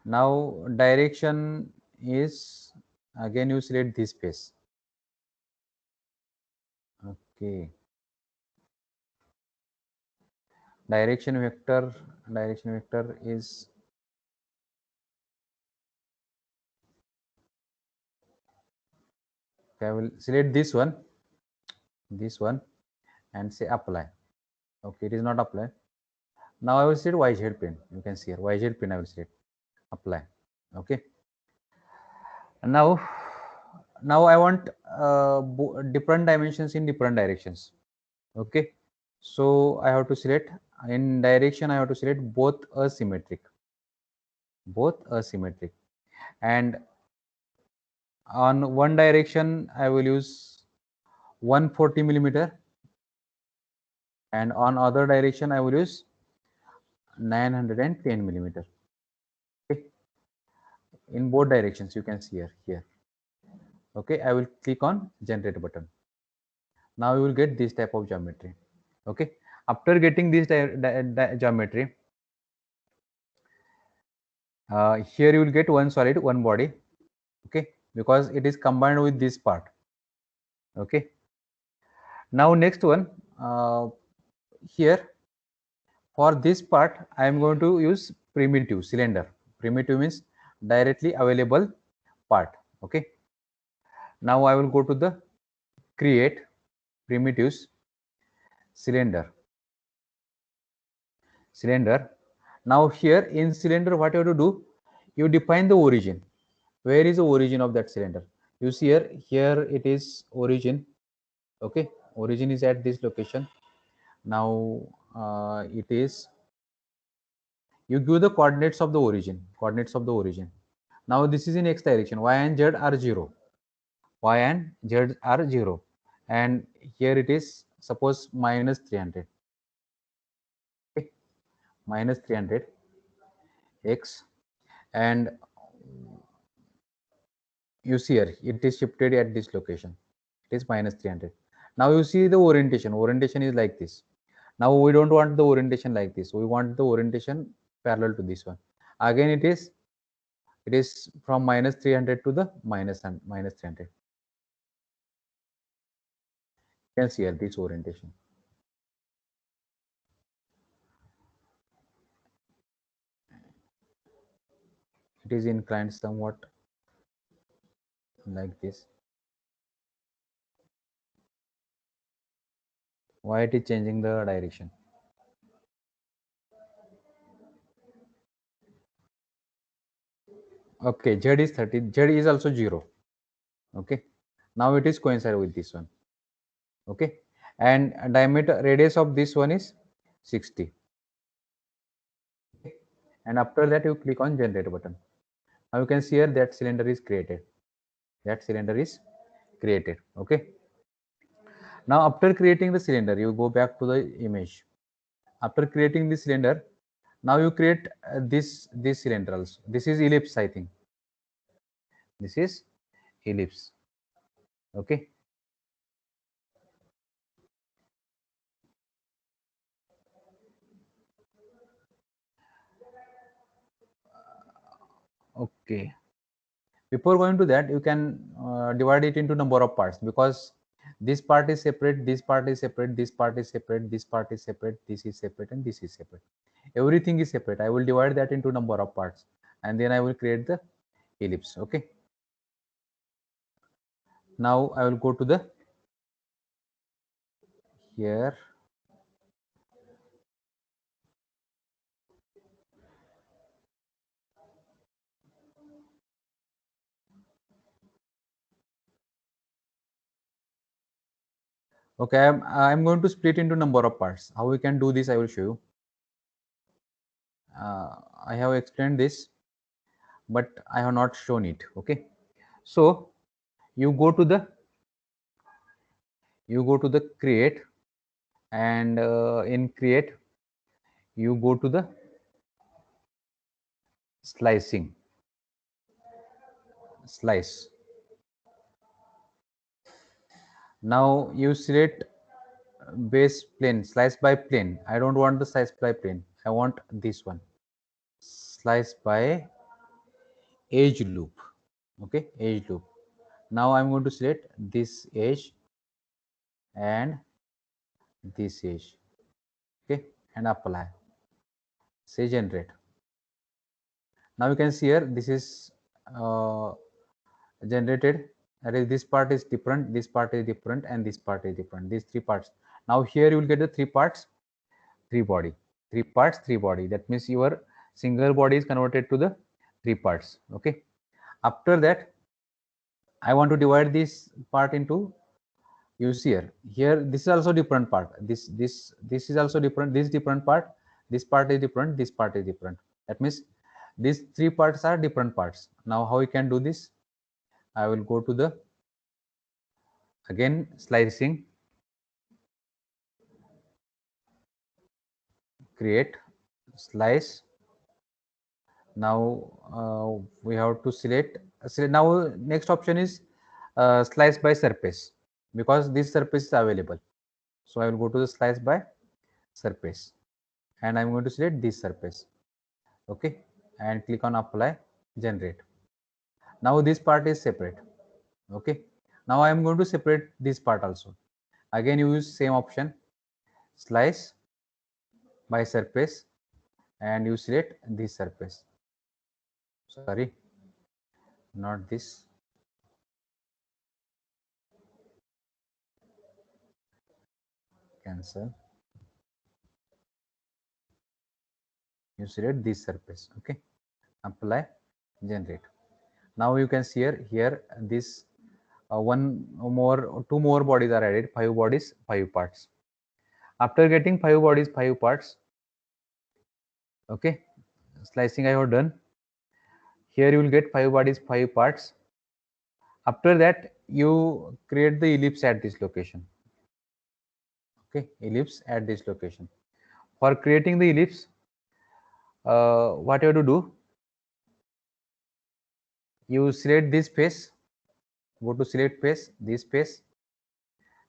Now direction is, again you select this face. Okay. Direction vector is, I will select this one, and say apply. Okay, it is not applied. Now I will select YZ plane. You can see here YZ plane. I will select apply. Okay. And now I want different dimensions in different directions. Okay. So I have to select in direction. I have to select both asymmetric, and on one direction I will use 140 millimeter, and on other direction I will use 910 millimeter. Okay. In both directions, you can see here. Okay, I will click on generate button. Now you will get this type of geometry. Okay, after getting this geometry, here you will get one solid, one body. Okay, because it is combined with this part. Okay, now next one, here for this part I am going to use primitive cylinder. Primitive means directly available part. Okay, now I will go to the create primitives cylinder. Now here in cylinder, what you have to do, you define the origin. Where is the origin of that cylinder? You see here it is origin. Okay, origin is at this location. Now it is, you give the coordinates of the origin. Now this is in x direction. Y and z are 0. And here it is, suppose minus 300. Okay, minus 300 x, and you see here it is shifted at this location. It is minus 300. Now you see the orientation is like this. Now we don't want the orientation like this, we want the orientation parallel to this one. Again it is from minus 300 to the minus 300. You can see here this orientation. It is inclined somewhat like this. Why it is changing the direction? Okay, z is 30, z is also 0. Okay, now it is coincide with this one. Okay, and diameter radius of this one is 60. Okay. And after that you click on generate button. Now you can see here that cylinder is created. Okay, now after creating the cylinder, you go back to the image. After creating the cylinder, now you create this cylinder also. This is ellipse, I think. This is ellipse. Okay, Okay. Before going to that, you can divide it into number of parts, because this part is separate, this part is separate, this part is separate, this part is separate, this is separate, and this is separate. Everything is separate. I will divide that into number of parts, and then I will create the ellipse. Okay. Now I will go to the here. Okay, I'm going to split into number of parts. How we can do this, I will show you. I have explained this, but I have not shown it. Okay, so you go to the create, and in create you go to the slice. Now you select base plane, slice by plane. I don't want the slice by plane, I want this one, slice by edge loop. Okay, edge loop. Now I'm going to select this edge and this edge. Okay, and apply, say generate. Now you can see here, this is generated. That is, this part is different, this part is different, and this part is different, these three parts. Now here you will get the three parts, three body, three parts, three body. That means your single body is converted to the three parts. Okay, after that I want to divide this part into, you see here this is also different part, this is also different, this different part, this part is different, this part is different. That means these three parts are different parts. Now how we can do this, I will go to the again slicing, create, slice. Now we have to select. Now next option is slice by surface, because this surface is available. So I will go to the slice by surface, and I'm going to select this surface. Okay, and click on apply, generate. Now this part is separate. Okay, now I am going to separate this part also. Again you use same option, slice by surface, and you select this surface. Sorry, not this. Cancel. You select this surface. Okay, apply, generate. Now you can see here this two more bodies are added, 5 bodies, 5 parts. After getting 5 bodies, 5 parts, okay, slicing I have done. Here you will get 5 bodies, 5 parts. After that you create the ellipse at this location. Okay, ellipse at this location. For creating the ellipse, what you have to do, you select this face, go to select face, this face,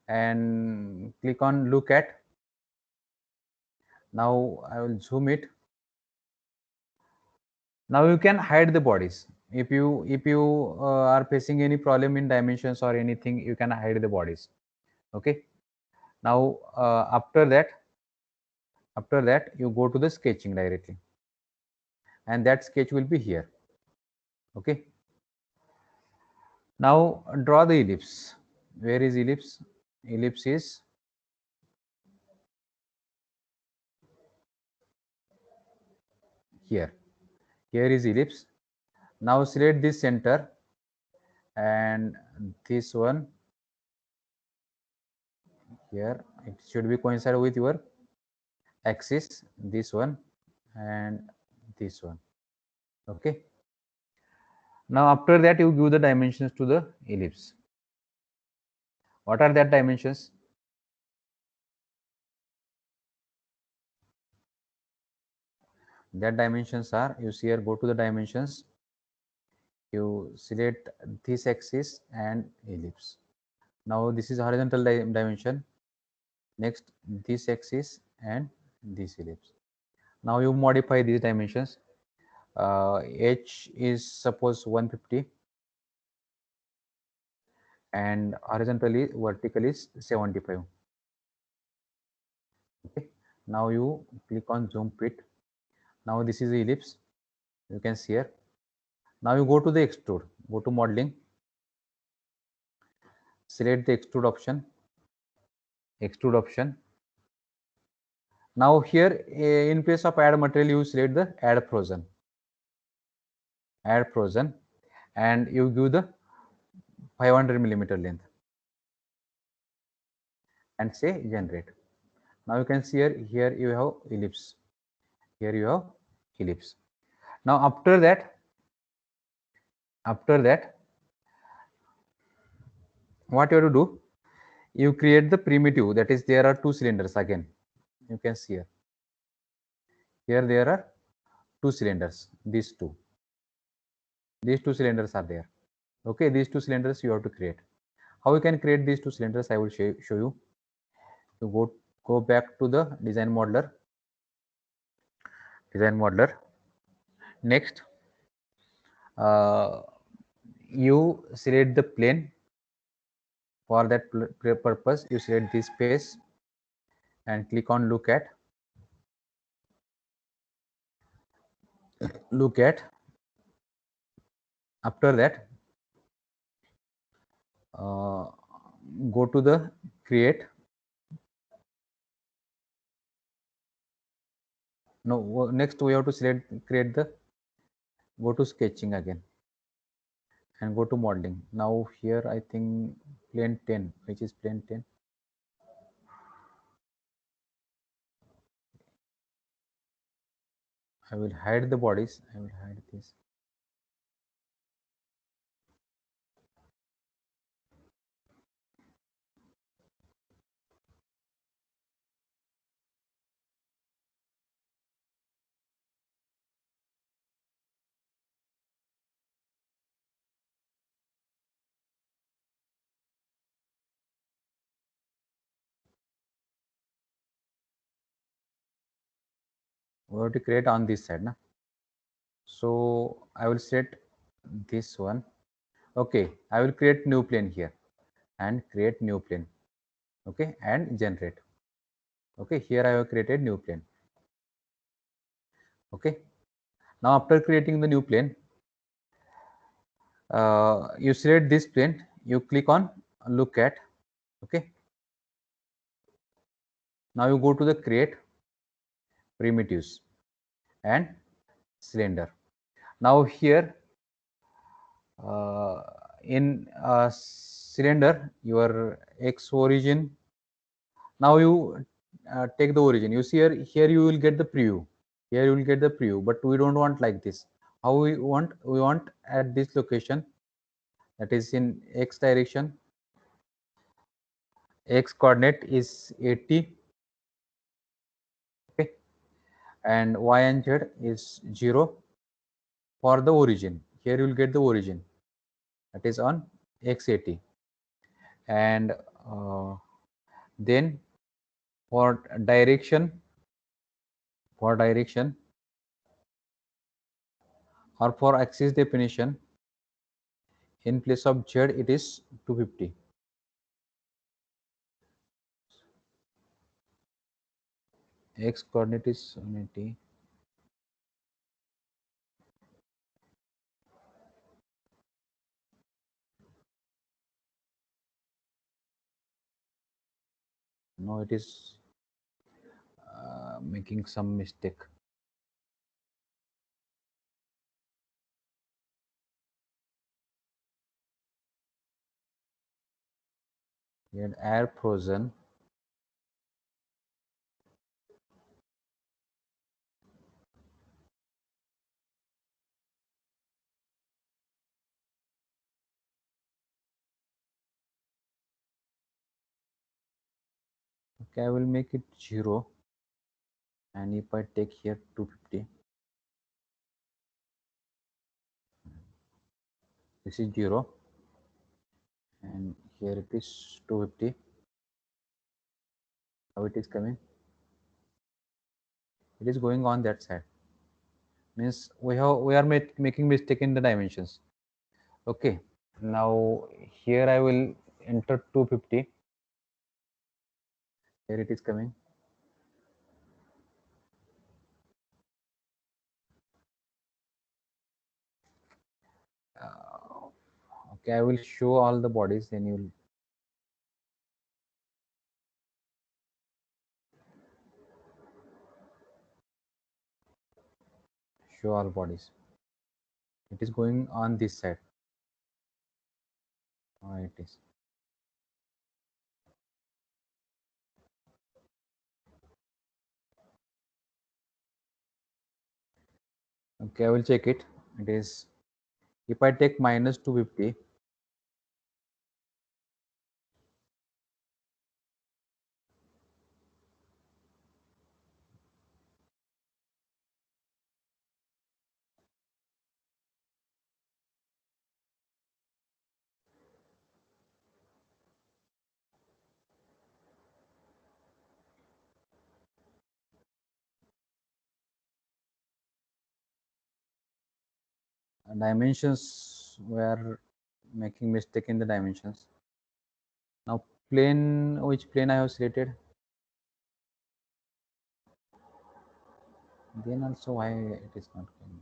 and click on look at. Now I will zoom it. Now you can hide the bodies. If you are facing any problem in dimensions or anything, you can hide the bodies. Okay, now after that you go to the sketching directly, and that sketch will be here. Okay, now draw the ellipse. Where is ellipse? Ellipse is here. Here is ellipse. Now select this center and this one here. It should be coincide with your axis, this one and this one. Okay, now after that you give the dimensions to the ellipse. What are that dimensions? That dimensions are, you see here, go to the dimensions, you select this axis and ellipse. Now this is horizontal dimension, next this axis and this ellipse. Now you modify these dimensions. H is suppose 150 and horizontally vertical is 75. Okay, now you click on zoom fit. Now this is the ellipse, you can see here. Now you go to the extrude, go to modeling, select the extrude option, now here in place of add material you select the add frozen, and you give the 500 millimeter length and say generate. Now you can see here you have ellipse, here you have ellipse. Now after that what you have to do, you create the primitive, that is there are two cylinders again, you can see here there are two cylinders, these two cylinders are there. Okay, these two cylinders you have to create. How you can create these two cylinders, I will show you. You go back to the design modeler. Next you select the plane. For that purpose you select this space and click on look at. After that go to the create. No, next we have to create the, go to sketching again and go to modeling. Now here I think plane 10, which is plane 10. I will hide the bodies, I will hide this. We have to create on this side na? So I will set this one. Okay, I will create new plane here and create new plane. Okay, and generate. Okay, here I have created new plane. Okay, now after creating the new plane, you select this plane, you click on look at. Okay, now you go to the create primitives and cylinder. Now here in cylinder your x origin, now you take the origin. You see here you will get the preview, but we don't want like this. How we want at this location, that is in x direction, x coordinate is 80. Okay, and y and z is 0 for the origin. Here you will get the origin, that is on x80, and then for direction or for axis definition, in place of z it is 250. X coordinate is 180. No, it is making some mistake. Here air frozen. Okay, I will make it 0, and if I take here 250, this is 0, and here it is 250. How it is coming? It is going on that side. means we are making mistake in the dimensions. Okay, now here I will enter 250. Here it is coming. Okay, I will show all the bodies, then you will show all bodies. It is going on this side. It is. Okay, I will check it. It is, if I take minus 250, dimensions were making mistake in the dimensions. Now plane, which plane I have selected, then also why it is not coming.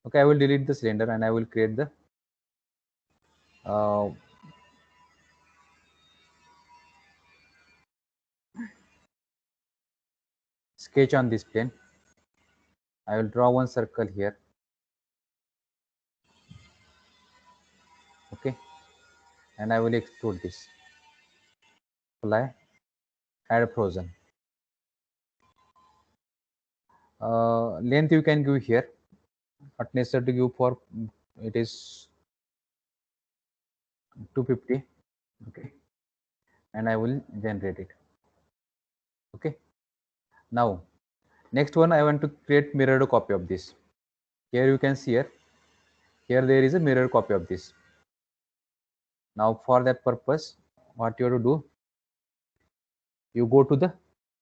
Okay, I will delete the cylinder and I will create the sketch on this plane. I will draw one circle here. Okay, and I will extrude this. Apply, add frozen. Length you can give here, not necessary to give for, it is 250. Okay, and I will generate it. Okay, now next one I want to create mirrored copy of this. Here you can see here there is a mirror copy of this. Now for that purpose, what you have to do, you go to the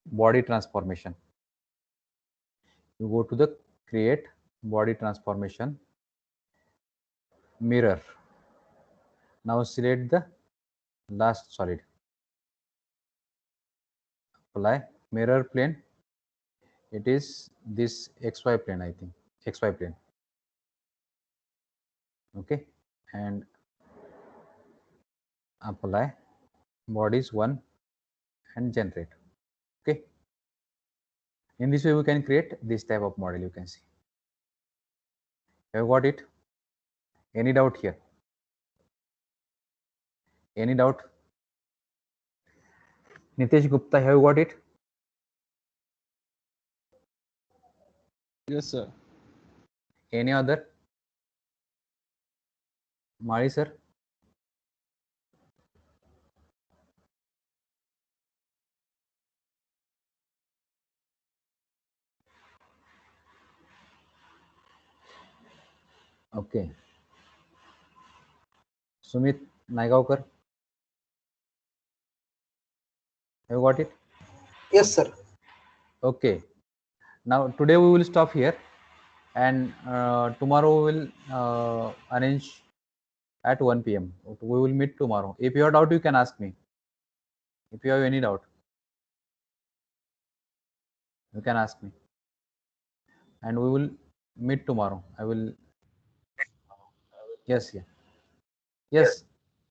body transformation. You go to the create body transformation, mirror. Now select the last solid, apply mirror plane. It is this XY plane, I think, XY plane. Okay, and apply bodies 1 and generate. Okay, in this way we can create this type of model. You can see, have you got it? Any doubt here? Any doubt? Nitesh Gupta, have you got it? Yes, sir. Any other? Mari sir? Okay. Sumit Naigaonkar, have you got it? Yes, sir. Okay. Now today we will stop here, and tomorrow we will arrange at 1 p.m. We will meet tomorrow. If you have doubt, you can ask me. If you have any doubt, you can ask me, and we will meet tomorrow. I will. Yes, yeah. Yes.